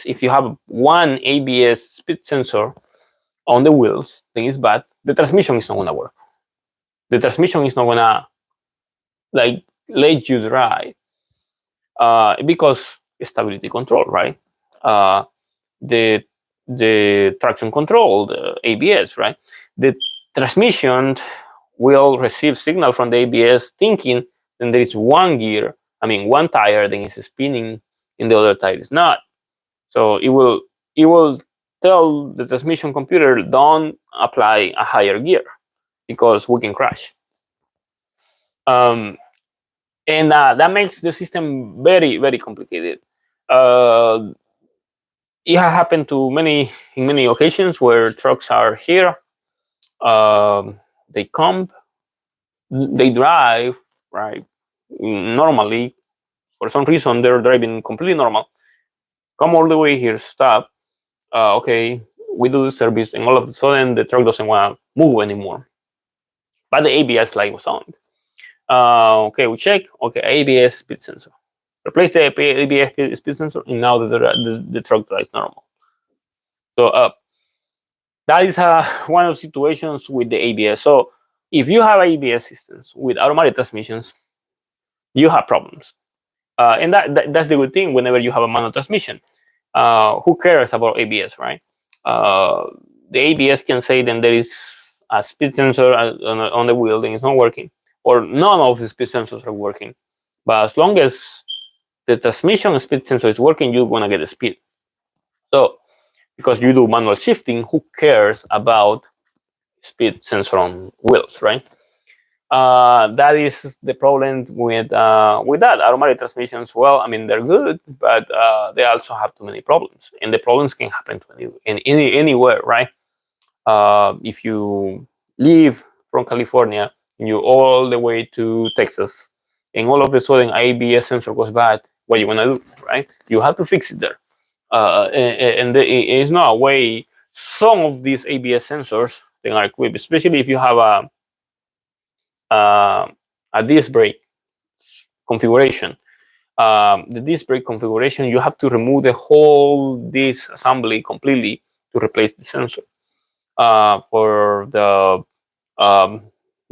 if you have one ABS speed sensor on the wheels, then it's bad. The transmission is not gonna work. The transmission is not gonna like let you drive because stability control, right? The traction control, the ABS, right? The transmission will receive signal from the ABS, thinking then there is one gear, I mean one tire, then is spinning, and the other tire is not. So it will tell the transmission computer, don't apply a higher gear because we can crash. And that makes the system very, very complicated. It has happened to in many occasions where trucks are here. They come, they drive, right? Normally, for some reason, they're driving completely normal. Come all the way here, stop. Okay, we do the service, and all of a sudden, the truck doesn't want to move anymore. But the ABS light was on. Okay, we check. Okay, ABS speed sensor. Replace the ABS speed sensor, and now the truck drives normal. So that is one of the situations with the ABS. So if you have ABS systems with automatic transmissions, you have problems. And that's the good thing whenever you have a manual transmission. Who cares about ABS, right? The ABS can say then there is a speed sensor on the wheel and it's not working, or none of the speed sensors are working. But as long as the transmission speed sensor is working, you're gonna get the speed. So because you do manual shifting, who cares about speed sensor on wheels, right? That is the problem with that automatic transmissions. Well, I mean they're good, but they also have too many problems, and the problems can happen to anywhere, right? If you live from California and you all the way to Texas, and all of a sudden ABS sensor goes bad, what you wanna do, right? You have to fix it there, and it's not a way. Some of these ABS sensors they are equipped, especially if you have a disc brake configuration. The disc brake configuration, you have to remove the whole disc assembly completely to replace the sensor. For the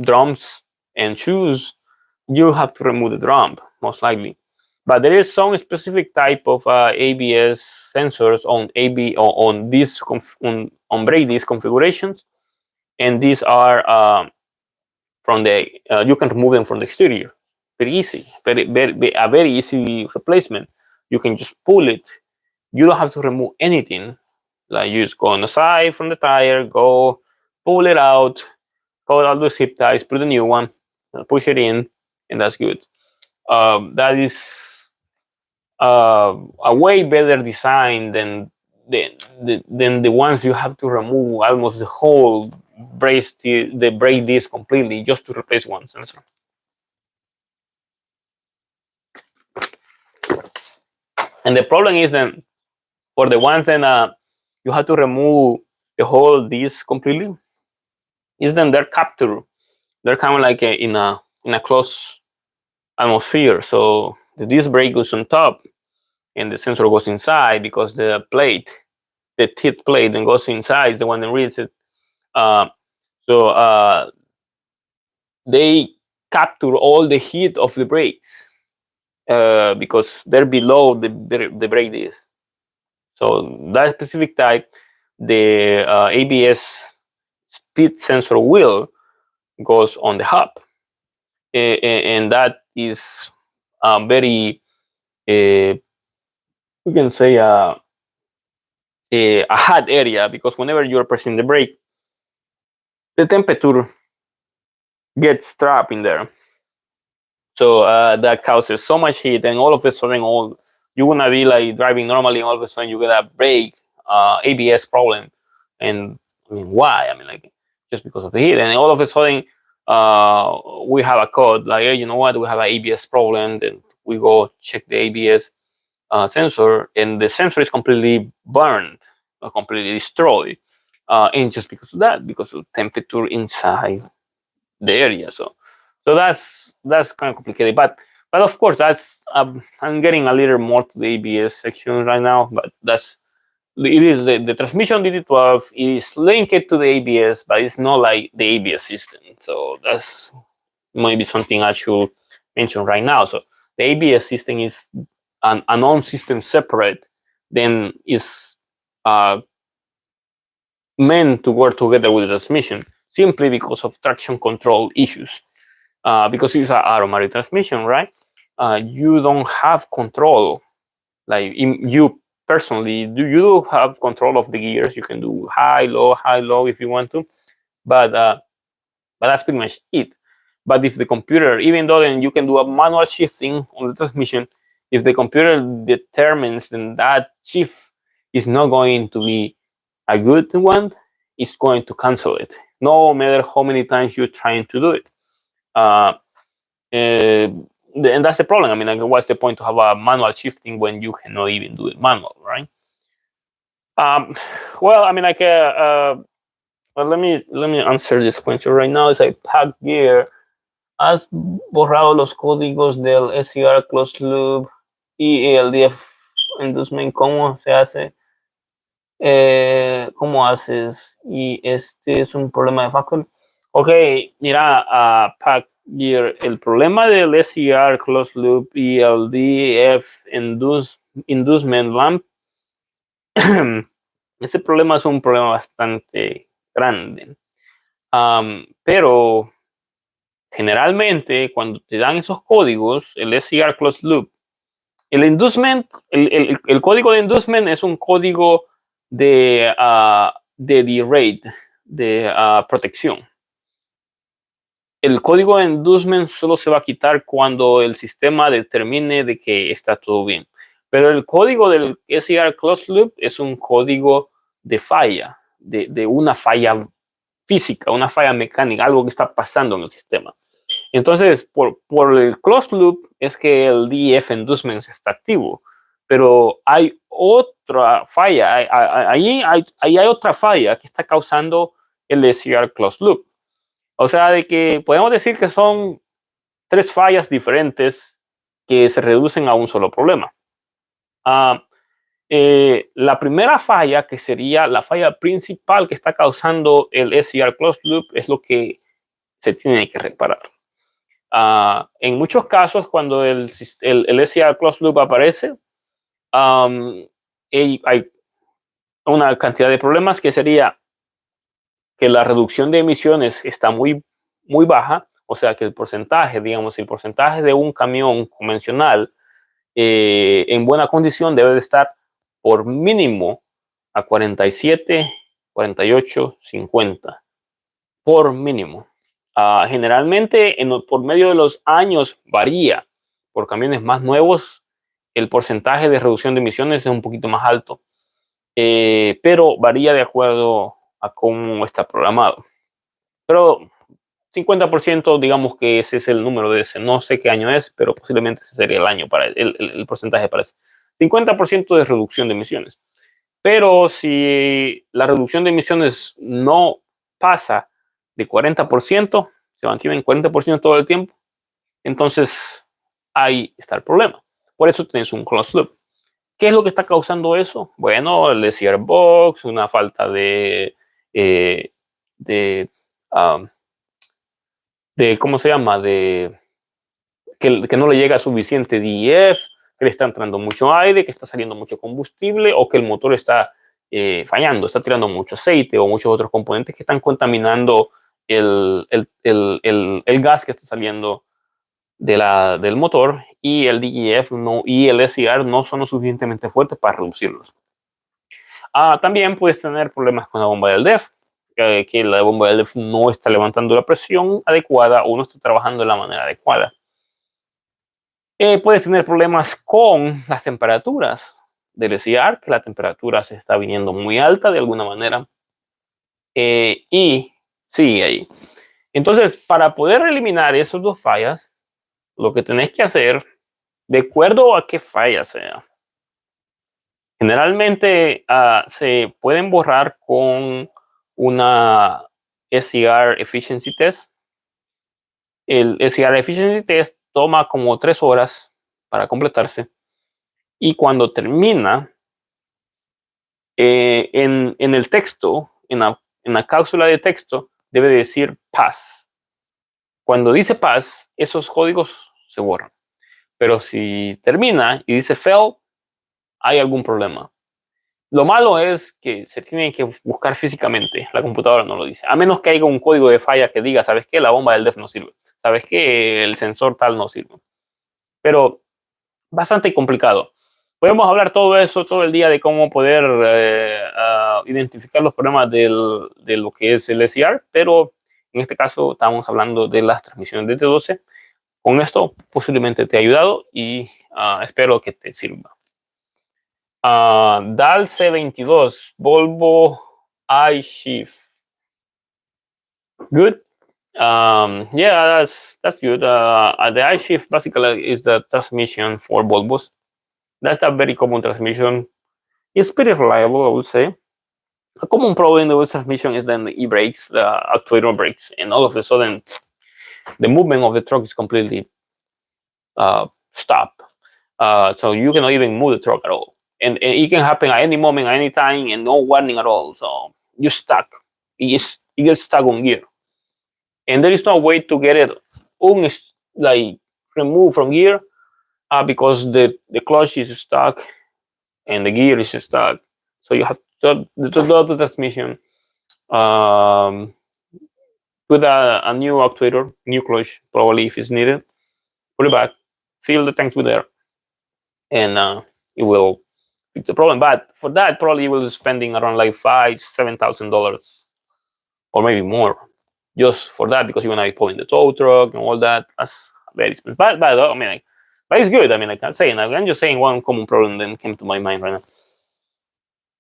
drums and shoes, you have to remove the drum most likely. But there is some specific type of ABS sensors on on brake disc configurations, and these are from the you can remove them from the exterior, very easy, a very easy replacement. You can just pull it. You don't have to remove anything. Like you just go on the side from the tire, go pull it out, cut all the zip ties, put a new one, push it in, and that's good. That is a way better design than the ones you have to remove almost the whole the brake disc completely just to replace one sensor. And the problem is that for the ones that you have to remove the whole disc completely, is then they're captured. They're kind of like in a closed atmosphere. So the disc brake goes on top, and the sensor goes inside because the plate, the teeth plate, then goes inside is the one that reads it. So they capture all the heat of the brakes because they're below the brake disc. So that specific type, the ABS speed sensor wheel goes on the hub, and that is very, we can say, a hot area, because whenever you're pressing the brake, the temperature gets trapped in there. So that causes so much heat, and all of a sudden, you're gonna be like driving normally, and all of a sudden you get a brake ABS problem. And I mean, why? I mean, like, just because of the heat, and all of a sudden we have a code like, hey, you know what? We have an ABS problem. Then we go check the ABS sensor, and the sensor is completely burned, or completely destroyed, and just because of that, because of temperature inside the area. So that's kind of complicated, but of course that's I'm getting a little more to the ABS section right now, but it is the transmission DT12 is linked to the ABS, but it's not like the ABS system. So that's maybe something I should mention right now. So the ABS system is an unknown system separate, then is meant to work together with the transmission simply because of traction control issues. Because it's an automatic transmission, right? You don't have control. Like you personally, you have control of the gears? You can do high, low if you want to, but that's pretty much it. But if the computer, even though then you can do a manual shifting on the transmission, if the computer determines then that shift is not going to be a good one, it's going to cancel it, no matter how many times you're trying to do it. And that's the problem. I mean, like, what's the point to have a manual shifting when you cannot even do it manual, right? Well, I mean, like, well, let me answer this question right now. It's like, Pack Gear, ¿has borrado los códigos del SCR Closed Loop y el DF Inducement? ¿Cómo se hace? ¿Cómo haces? Y este es un problema de faculty. Ok, mira, Pack Gear, el problema del SCR Closed Loop y el DF Inducement Lamp, ese problema es un problema bastante grande. Pero generalmente cuando te dan esos códigos, el SCR Closed Loop, el inducement, el código de inducement es un código de derate, de protección. El código de inducement solo se va a quitar cuando el sistema determine de que está todo bien. Pero el código del SCR Closed Loop es un código de falla, de una falla física, una falla mecánica, algo que está pasando en el sistema. Entonces, por el Closed Loop es que el DF Inducement está activo. Pero hay otra falla, ahí hay otra falla que está causando el SCR Closed Loop. O sea, de que podemos decir que son 3 fallas diferentes que se reducen a un solo problema. La primera falla, que sería la falla principal que está causando el SCR Closed Loop, es lo que se tiene que reparar. En muchos casos, cuando el SCR Closed Loop aparece, hay una cantidad de problemas que sería que la reducción de emisiones está muy baja, o sea que el porcentaje, digamos, el porcentaje de un camión convencional en buena condición debe de estar por mínimo a 47, 48, 50, por mínimo. Generalmente, por medio de los años varía. Por camiones más nuevos, el porcentaje de reducción de emisiones es un poquito más alto, pero varía de acuerdo a cómo está programado. Pero 50%, digamos que ese es el número de ese. No sé qué año es, pero posiblemente ese sería el año para el porcentaje para ese. 50% de reducción de emisiones. Pero si la reducción de emisiones no pasa de 40%, se mantiene en 40% todo el tiempo, entonces ahí está el problema. Por eso tienes un closed loop. ¿Qué es lo que está causando eso? Bueno, el SCR box, una falta eh, de, um, ¿cómo se llama? Que no le llega suficiente DEF, que le está entrando mucho aire, que está saliendo mucho combustible o que el motor está fallando, está tirando mucho aceite o muchos otros componentes que están contaminando el gas que está saliendo del motor, y el DEF y el SCR no son lo suficientemente fuertes para reducirlos. También puedes tener problemas con la bomba del DEF, que la bomba del DEF no está levantando la presión adecuada o no está trabajando de la manera adecuada. Puedes tener problemas con las temperaturas del SCR, que la temperatura se está viniendo muy alta de alguna manera, y sigue ahí. Entonces, para poder eliminar esas dos fallas, lo que tenés que hacer, de acuerdo a qué falla sea, generalmente se pueden borrar con una SCR Efficiency Test. El SCR Efficiency Test toma como 3 horas para completarse, y cuando termina, en el texto, en la cápsula de texto, debe decir pass. Cuando dice pass, esos códigos se borran. Pero si termina y dice fail, hay algún problema. Lo malo es que se tiene que buscar físicamente, la computadora no lo dice, a menos que haya un código de falla que diga, ¿sabes qué? La bomba del DEF no sirve, ¿sabes qué? El sensor tal no sirve. Pero bastante complicado. Podemos hablar todo eso todo el día de cómo poder identificar los problemas de lo que es el SCR, pero en este caso estamos hablando de las transmisiones de DT12. Con esto posiblemente te ha ayudado y espero que te sirva. DAL C22, Volvo I-Shift. Good. Yeah, that's good. The I-Shift basically is the transmission for Volvos. That's a very common transmission. It's pretty reliable, I would say. A common problem with transmission is then the e-brakes, the actuator brakes, and all of a sudden, the movement of the truck is completely stopped. So you cannot even move the truck at all. And it can happen at any moment, at any time, and no warning at all. So you're stuck. It gets stuck on gear. And there is no way to get it removed from gear because the clutch is stuck and the gear is stuck. So you have to do the transmission with a new actuator, new clutch, probably if it's needed. Put it back, fill the tanks with air, and it will fix the problem. But for that, probably you will be spending around like $5,000-$7,000 or maybe more just for that, because you're gonna be pulling the tow truck and all that. That's very expensive. But I mean, but it's good. I mean, I can't say. I'm just saying one common problem that came to my mind right now.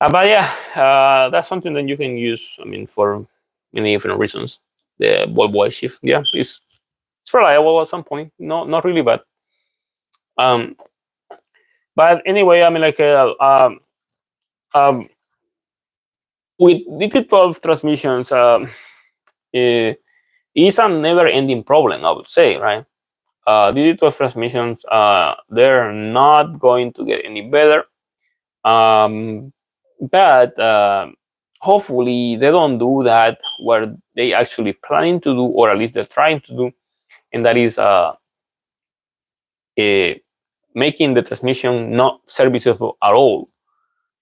But yeah, that's something that you can use. I mean, for many different reasons. The Volvo I-Shift, yeah, it's reliable at some point. No, not really bad. But anyway, I mean, like with DT12 transmissions, it's a never-ending problem, I would say, right? DT12 transmissions, they're not going to get any better. But hopefully they don't do that what they actually planning to do, or at least they're trying to do, and that is making the transmission not serviceable at all.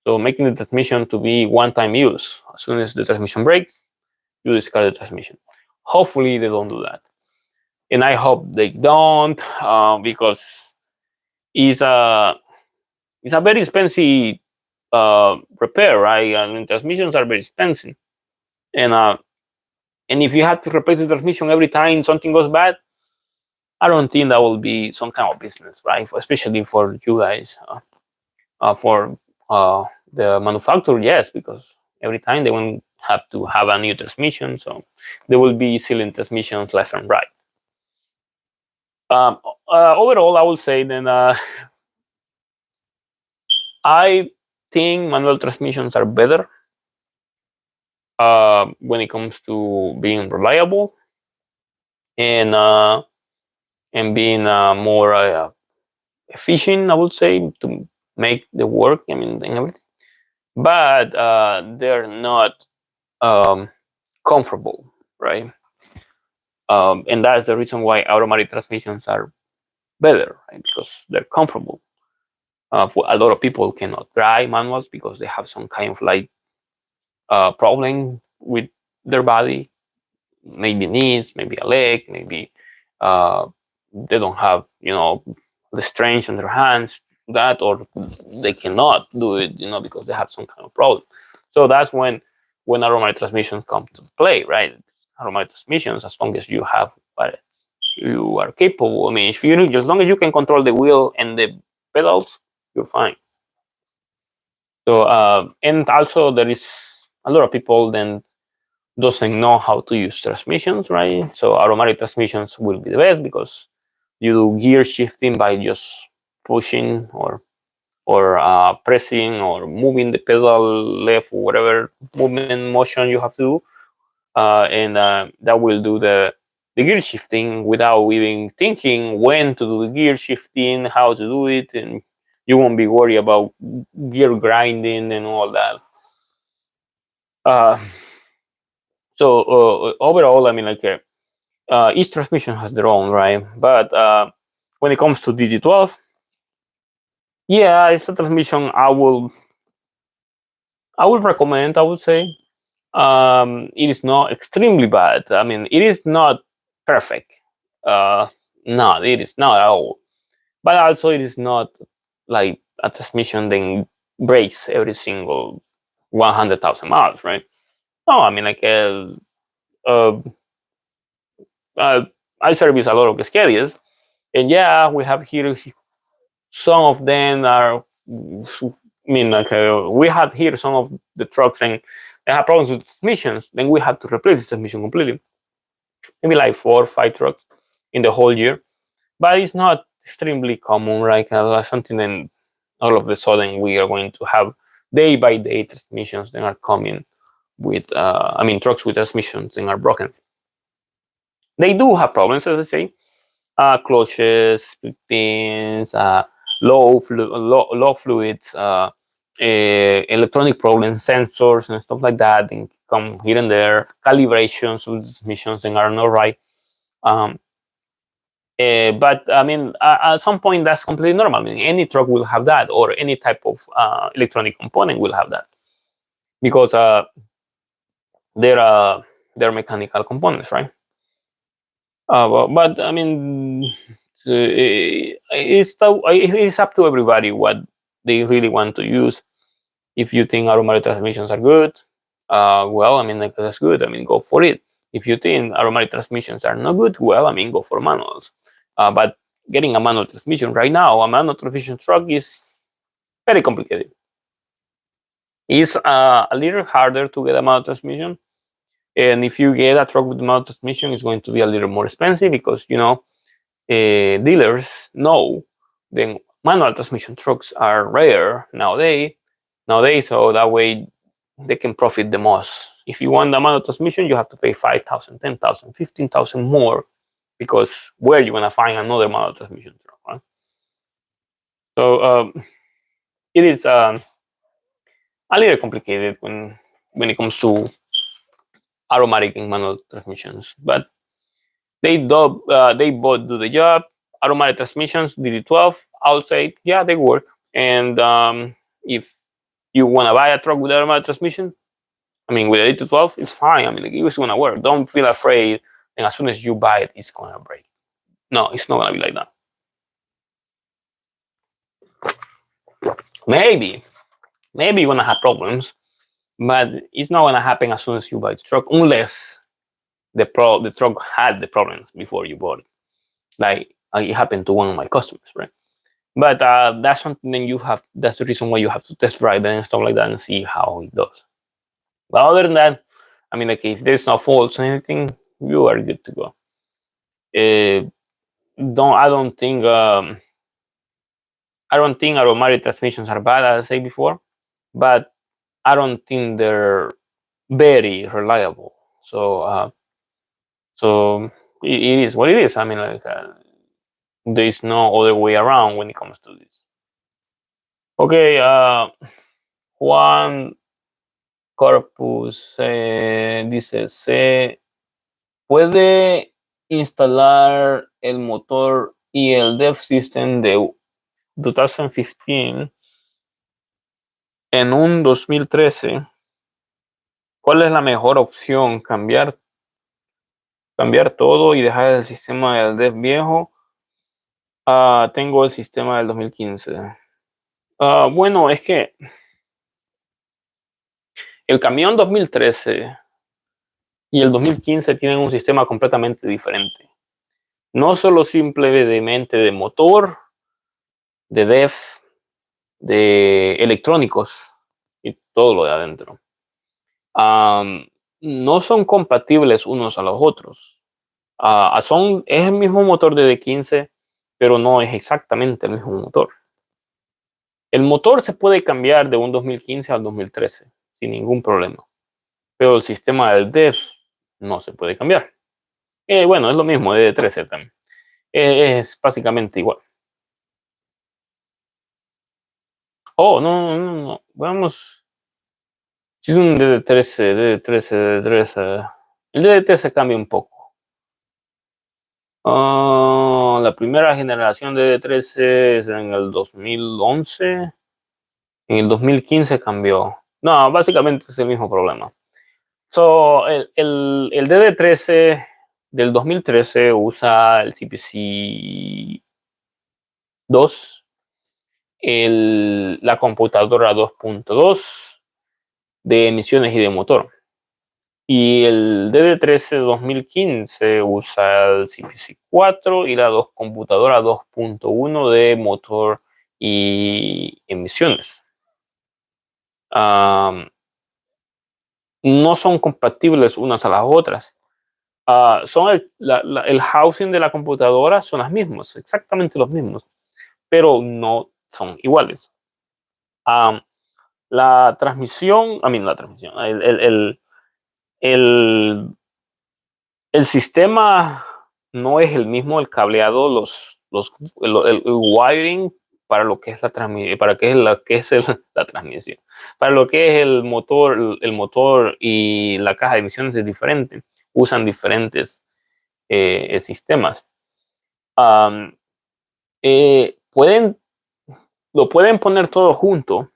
So making the transmission to be one-time use. As soon as the transmission breaks, you discard the transmission. Hopefully they don't do that, and I hope they don't, because it's a very expensive repair, right? I mean, transmissions are very expensive, and if you have to replace the transmission every time something goes bad, I don't think that will be some kind of business, right? Especially for you guys. For the manufacturer, yes, because every time they won't have to have a new transmission, so there will be sealing transmissions left and right. Overall, I would say then I think manual transmissions are better when it comes to being reliable and being more efficient, I would say, to make the work. I mean, and everything. But they're not comfortable, right? And that's the reason why automatic transmissions are better, right? Because they're comfortable. For a lot of people cannot drive manuals because they have some kind of like problem with their body, maybe knees, maybe a leg, maybe they don't have, the strength in their hands, that, or they cannot do it, because they have some kind of problem. So that's when automatic transmissions come to play, right? Automatic transmissions, as long as you have what you are capable. I mean, if you as long as you can control the wheel and the pedals, you're fine. So and also there is a lot of people then doesn't know how to use transmissions, right? So automatic transmissions will be the best because you do gear shifting by just pushing or pressing or moving the pedal left or whatever movement motion you have to do, and that will do the gear shifting without even thinking when to do the gear shifting, how to do it, and you won't be worried about gear grinding and all that. Uh, so overall, I mean, like each transmission has their own, right? But when it comes to DT12, yeah, it's a transmission I would recommend. I would say it is not extremely bad. I mean, it is not perfect. Uh, no, it is not at all. But also, it is not like a transmission that breaks every single 100,000 miles, right? No, I mean, like uh, uh, I service a lot of Cascadias, and yeah, we have here some of them are. I mean, like we had here some of the trucks and they have problems with transmissions. Then we had to replace the transmission completely. Maybe like 4 or 5 trucks in the whole year, but it's not extremely common, right? Something then all of a sudden we are going to have day by day transmissions that are coming with, I mean, trucks with transmissions that are broken. They do have problems, as I say, clutches, split pins, low fluids, electronic problems, sensors, and stuff like that. And come here and there, calibrations of transmissions and are not right. But I mean, at some point, that's completely normal. I mean, any truck will have that, or any type of electronic component will have that, because they're mechanical components, right? But I mean, it's up to everybody what they really want to use. If you think automatic transmissions are good, well, I mean, like, that's good. I mean, go for it. If you think automatic transmissions are not good, well, I mean, go for manuals. But getting a manual transmission right now, a manual transmission truck is very complicated. It's a little harder to get a manual transmission. And if you get a truck with manual transmission, it's going to be a little more expensive because, dealers know the manual transmission trucks are rare nowadays. So that way they can profit the most. If you want a manual transmission, you have to pay 5,000, 10,000, 15,000 more, because where you gonna find another manual transmission truck, right? So it is a little complicated when it comes to automatic and manual transmissions, but They both do the job. Automatic transmissions, DT12, outside, yeah, they work. And if you want to buy a truck with automatic transmission, I mean, with a DT12, it's fine. I mean, like, it's gonna work. Don't feel afraid. And as soon as you buy it, it's gonna break. No, it's not gonna be like that. Maybe you're gonna have problems, but it's not gonna happen as soon as you buy the truck, unless the truck had the problems before you bought it. Like it happened to one of my customers, right? But that's something you have. That's the reason why you have to test drive it and stuff like that and see how it does. But other than that, I mean, like if there's no faults or anything, you are good to go. I don't think automatic transmissions are bad, as I said before, but I don't think they're very reliable. So it is what it is. I mean, like there is no other way around when it comes to this. Okay, Juan Corpus dice, ¿se puede instalar el motor y el dev system de 2015 en un 2013? ¿Cuál es la mejor opción? ¿Cambiar todo y dejar el sistema del dev viejo? Tengo el sistema del 2015. Bueno, es que el camión 2013 y el 2015 tienen un sistema completamente diferente. No solo simplemente de motor, de dev, de electrónicos y todo lo de adentro. No son compatibles unos a los otros. Es el mismo motor de D15, pero no es exactamente el mismo motor. El motor se puede cambiar de un 2015 al 2013 sin ningún problema, pero el sistema del dev no se puede cambiar. Bueno, es lo mismo de D13 también. Es básicamente igual. Oh, no. Vamos. Si es un DD13. El DD13 cambia un poco. La primera generación de D13 es en el 2011. En el 2015 cambió. No, básicamente es el mismo problema. So, el DD13 del 2013 usa el CPC 2, la computadora 2.2 de emisiones y de motor. Y el DD13 2015 usa el CPC 4 y la computadora 2.1 de motor y emisiones. No son compatibles unas a las otras. El housing de la computadora son las mismas, exactamente los mismos, pero no son iguales. La transmisión, el sistema no es el mismo, el cableado, el wiring para lo que es la transmisión, para la transmisión, para lo que es el motor y la caja de emisiones es diferente, usan diferentes sistemas. Lo pueden poner todo junto,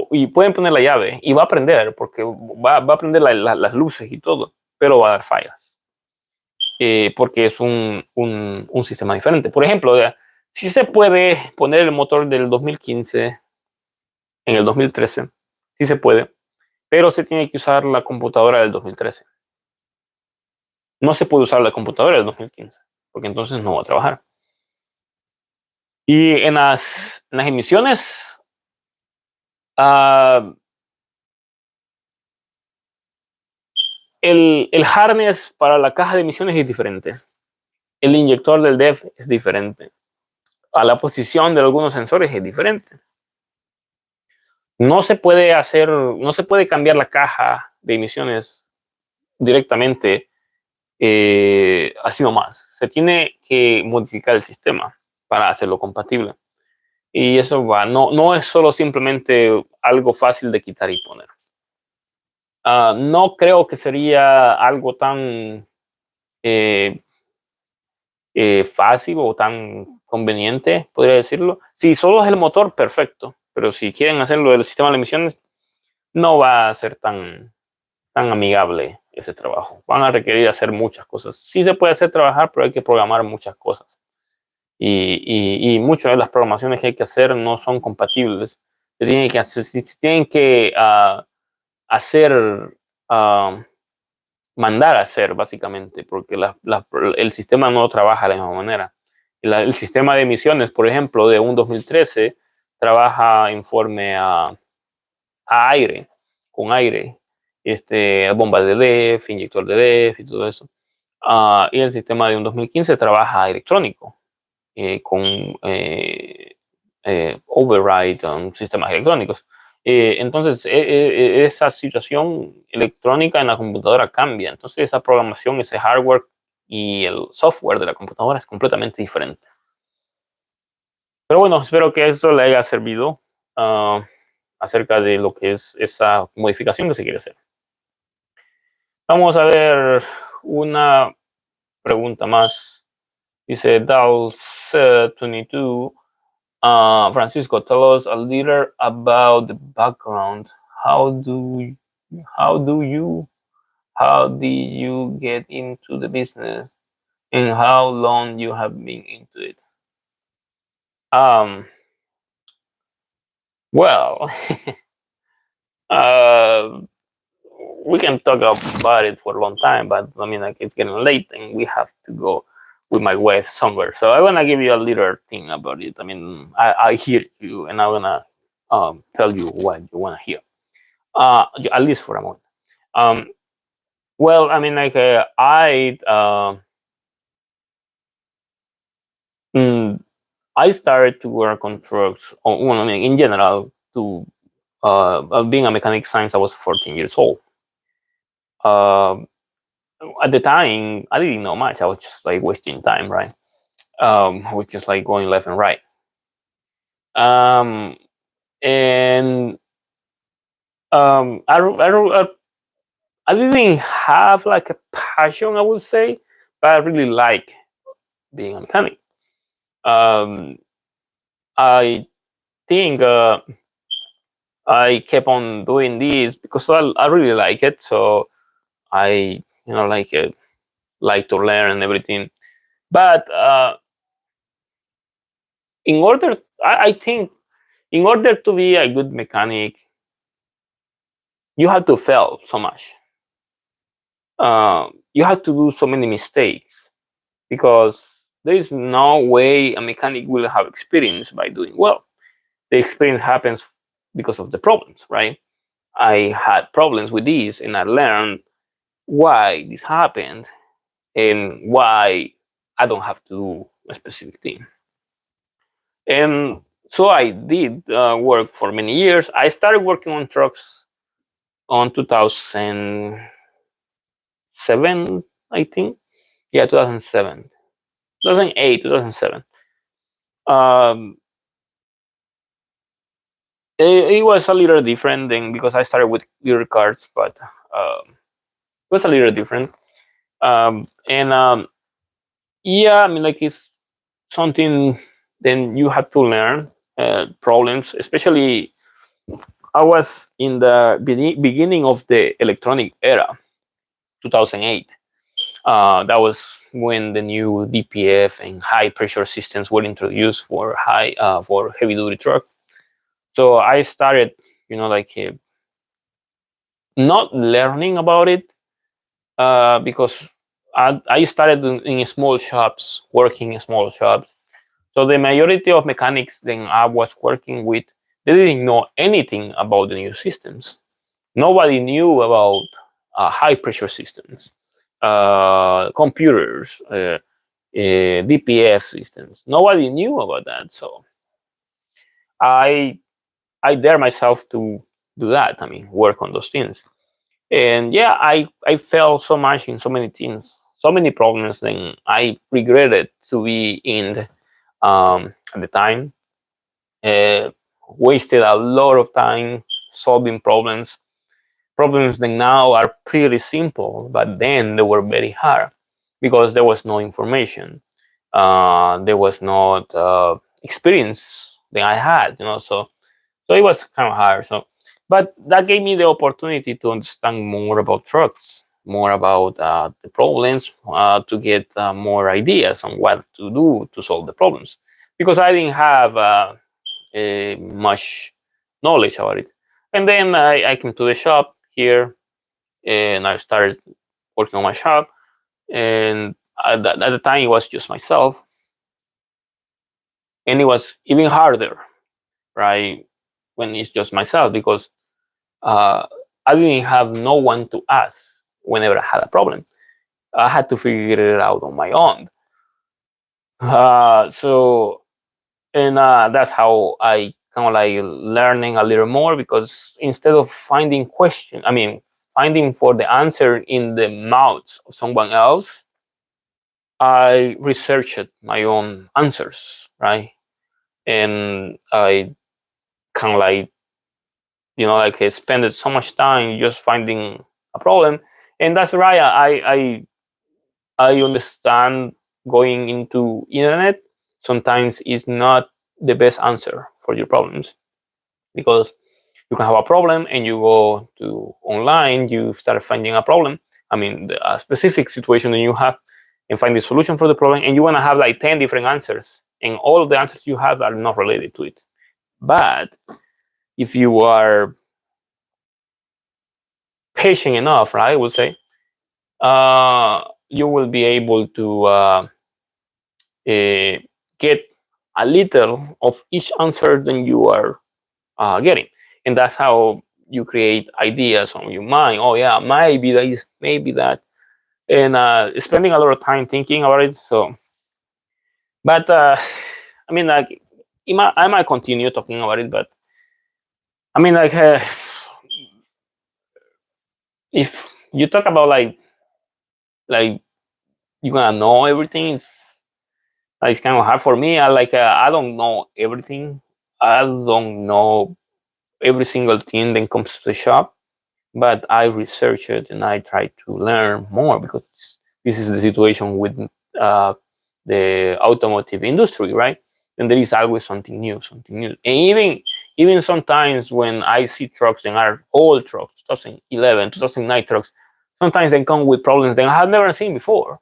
y pueden poner la llave y va a prender, porque va a prender las luces y todo, pero va a dar fallas. Porque es un sistema diferente. Por ejemplo, si se puede poner el motor del 2015 en el 2013, sí se puede, pero se tiene que usar la computadora del 2013. No se puede usar la computadora del 2015, porque entonces no va a trabajar. Y en las emisiones, el harness para la caja de emisiones es diferente. El inyector del DEF es diferente. A la posición de algunos sensores es diferente. No se puede cambiar la caja de emisiones directamente así nomás. Se tiene que modificar el sistema para hacerlo compatible. Y eso no es solo simplemente algo fácil de quitar y poner. No creo que sería algo tan fácil o tan conveniente, podría decirlo. Si solo es el motor, perfecto, pero si quieren hacerlo del sistema de emisiones, no va a ser tan amigable ese trabajo. Van a requerir hacer muchas cosas. Sí se puede hacer trabajar, pero hay que programar muchas cosas. Y muchas de las programaciones que hay que hacer no son compatibles. Se tienen que hacer, mandar a hacer, básicamente, porque el sistema no trabaja de la misma manera. El sistema de emisiones, por ejemplo, de un 2013, trabaja informe a aire, con aire, bomba de DEF, inyector de DEF y todo eso. Y el sistema de un 2015 trabaja electrónico, con override, sistemas electrónicos. Entonces, esa situación electrónica en la computadora cambia. Entonces, esa programación, ese hardware y el software de la computadora es completamente diferente. Pero bueno, espero que eso le haya servido acerca de lo que es esa modificación que se quiere hacer. Vamos a ver una pregunta más. Dice Dal22. Francisco, tell us a little about the background. How did you get into the business, and how long you have been into it? Well, uh, we can talk about it for a long time, but I mean, like, it's getting late and we have to go with my wife somewhere. So I want to give you a little thing about it. I mean, I hear you, and I want to tell you what you want to hear, at least for a moment. Well, I mean, like, I started to work on trucks. Well, I mean, in general, to being a mechanic since I was 14 years old. At the time, I didn't know much. I was just like wasting time, right? Was just like going left and right. And I didn't have like a passion, I would say, but I really like being a mechanic. I think I kept on doing this because I really like it. So I, like to learn and everything. But I think, in order to be a good mechanic, you have to fail so much. You have to do so many mistakes, because there is no way a mechanic will have experience by doing well. The experience happens because of the problems, right? I had problems with this, and I learned why this happened and why I don't have to do a specific thing. And so I did work for many years. I started working on trucks on 2007, I think. Yeah, 2007, 2008, 2007. It was a little different then, because I started with clear cards, but it was a little different. Yeah, I mean, like, it's something then you have to learn problems, especially I was in the beginning of the electronic era, 2008. That was when the new DPF and high pressure systems were introduced for heavy duty truck. So I started, not learning about it, because I started in small shops, working in small shops. So the majority of mechanics then I was working with, they didn't know anything about the new systems. Nobody knew about high pressure systems, computers, DPF systems. Nobody knew about that. So I dare myself to do that. I mean, work on those things. And yeah, I felt so much in so many things, so many problems. Then I regretted to be in at the time. Wasted a lot of time solving problems that now are pretty simple, but then they were very hard. because there was no information. There was not experience that I had, so it was kind of hard. So, but that gave me the opportunity to understand more about trucks, more about the problems, to get more ideas on what to do to solve the problems, because I didn't have much knowledge about it. And then I came to the shop here, and I started working on my shop. And at the time, it was just myself, and it was even harder, right, when it's just myself, because uh, I didn't have no one to ask whenever I had a problem. I had to figure it out on my own. So, and that's how I kind of like learning a little more, because instead of finding for the answer in the mouths of someone else, I researched my own answers, right? And I kind of like, like I spent so much time just finding a problem. And that's right. I understand going into internet sometimes is not the best answer for your problems, because you can have a problem and you go to online, you start finding a problem. A specific situation that you have, and find the solution for the problem, and you want to have like 10 different answers, and all of the answers you have are not related to it. But if you are patient enough, right, I would say, you will be able to get a little of each answer than you are getting. And that's how you create ideas on your mind. Oh yeah, maybe that is, maybe that. And spending a lot of time thinking about it. So, but like, I might continue talking about it, but like, if you talk about like you're gonna know everything, it's kind of hard for me. I don't know everything. I don't know every single thing that comes to the shop, but I research it and I try to learn more, because this is the situation with uh, the automotive industry, right? And there is always something new, something new. And even sometimes when I see trucks and are old trucks, 2011, 2009 trucks, sometimes they come with problems that I have never seen before.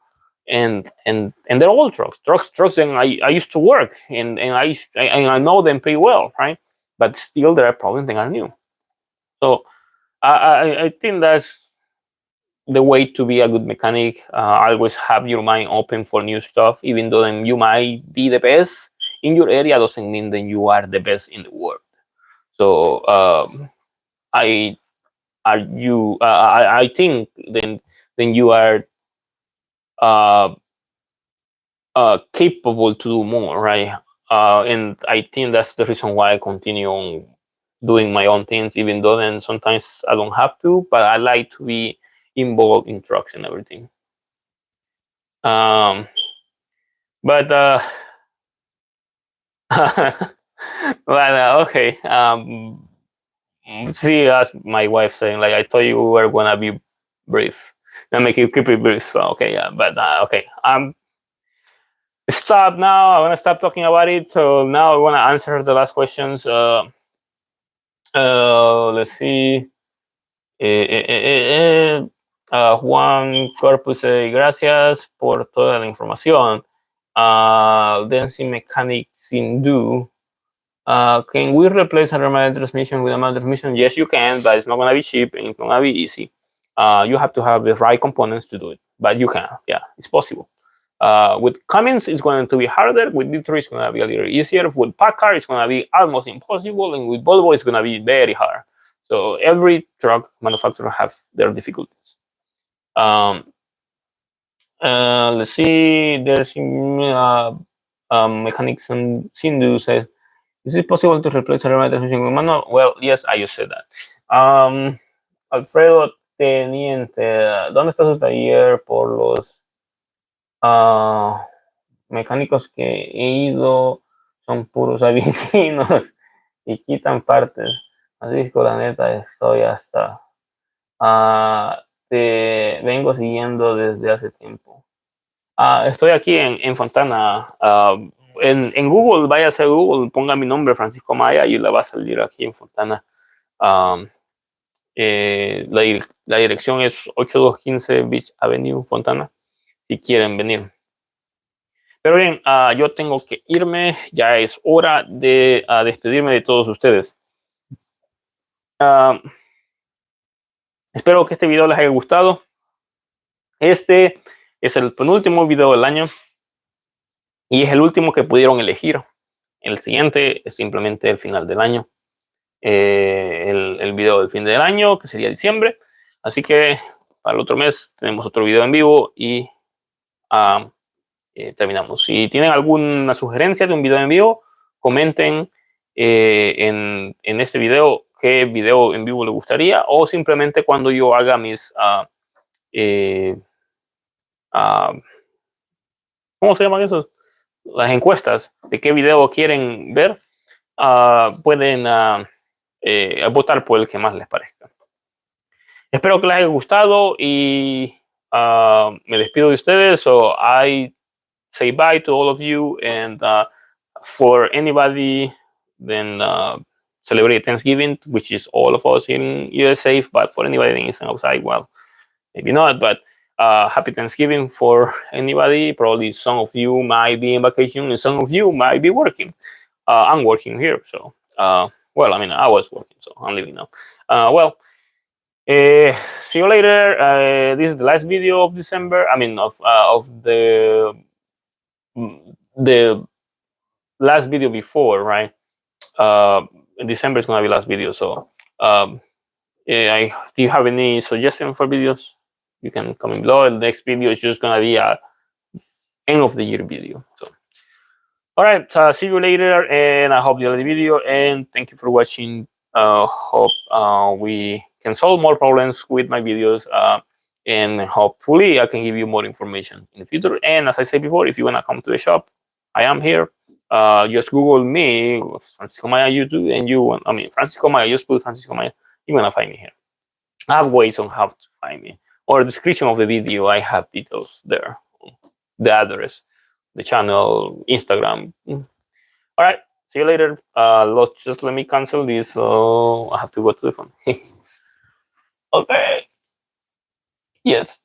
And they're old trucks that I used to work, and I know them pretty well, right? But still there are problems that are new. So I think that's the way to be a good mechanic. Always have your mind open for new stuff, even though then you might be the best in your area, doesn't mean that you are the best in the world. So I are you I think then you are uh, capable to do more, right? And I think that's the reason why I continue on doing my own things, even though then sometimes I don't have to, but I like to be involved in trucks and everything. Um, but okay. See, as my wife saying, like, I thought you were gonna be brief. I make you keep it brief. Okay, yeah, but okay. Stop now. I wanna stop talking about it. So now I wanna answer the last questions. Let's see. Juan Corpus, gracias por toda la información. Dancing mechanic Sindhu. Can we replace a manual transmission with a manual transmission? Yes, you can, but it's not going to be cheap and it's not going to be easy. You have to have the right components to do it, but you can. Yeah, it's possible. With Cummins, it's going to be harder. With D3, it's going to be a little easier. With Packard, it's going to be almost impossible. And with Volvo, it's going to be very hard. So every truck manufacturer have their difficulties. Let's see. There's mechanics and Sindhu says, is it possible to replace a remote transmission with manual? Well, yes, I just said that. Alfredo Teniente, ¿dónde está su taller por los mecánicos que he ido? Son puros argentinos y quitan partes. Así es que la neta estoy hasta te vengo siguiendo desde hace tiempo. Estoy aquí en Fontana. En Google, váyase a Google, ponga mi nombre, Francisco Maya, y le va a salir aquí en Fontana. La dirección es 8215 Beach Avenue, Fontana, si quieren venir. Pero bien, yo tengo que irme. Ya es hora de despedirme de todos ustedes. Espero que este video les haya gustado. Este es el penúltimo video del año y es el último que pudieron elegir. El siguiente es simplemente el final del año. El video del fin del año, que sería diciembre. Así que para el otro mes tenemos otro video en vivo y terminamos. Si tienen alguna sugerencia de un video en vivo, comenten en este video qué video en vivo les gustaría, o simplemente cuando yo haga mis ¿cómo se llaman esos? Las encuestas de qué video quieren ver, pueden votar por el que más les parezca. Espero que les haya gustado y me despido de ustedes. So I say bye to all of you, and for anybody then celebrate Thanksgiving, which is all of us in USA, but for anybody that is outside, well, maybe not, but happy Thanksgiving for anybody. Probably some of you might be in vacation and some of you might be working. I'm working here, so well, I mean, I was working, so I'm leaving now. Well, see you later. This is the last video of December. I mean, of the last video before, right? December is gonna be last video. So, do you have any suggestion for videos? You can comment below. The next video is just gonna be a end of the year video. So, all right. See you later, and I hope you like the video. And thank you for watching. Hope we can solve more problems with my videos, and hopefully I can give you more information in the future. And as I said before, if you wanna come to the shop, I am here. Just Google me, Francisco Maya YouTube, and Francisco Maya. Just put Francisco Maya. You're gonna find me here. I have ways on how to find me, or the description of the video. I have details there, the address, the channel, Instagram. All right. See you later. Just let me cancel this. So I have to go to the phone. Okay. Yes.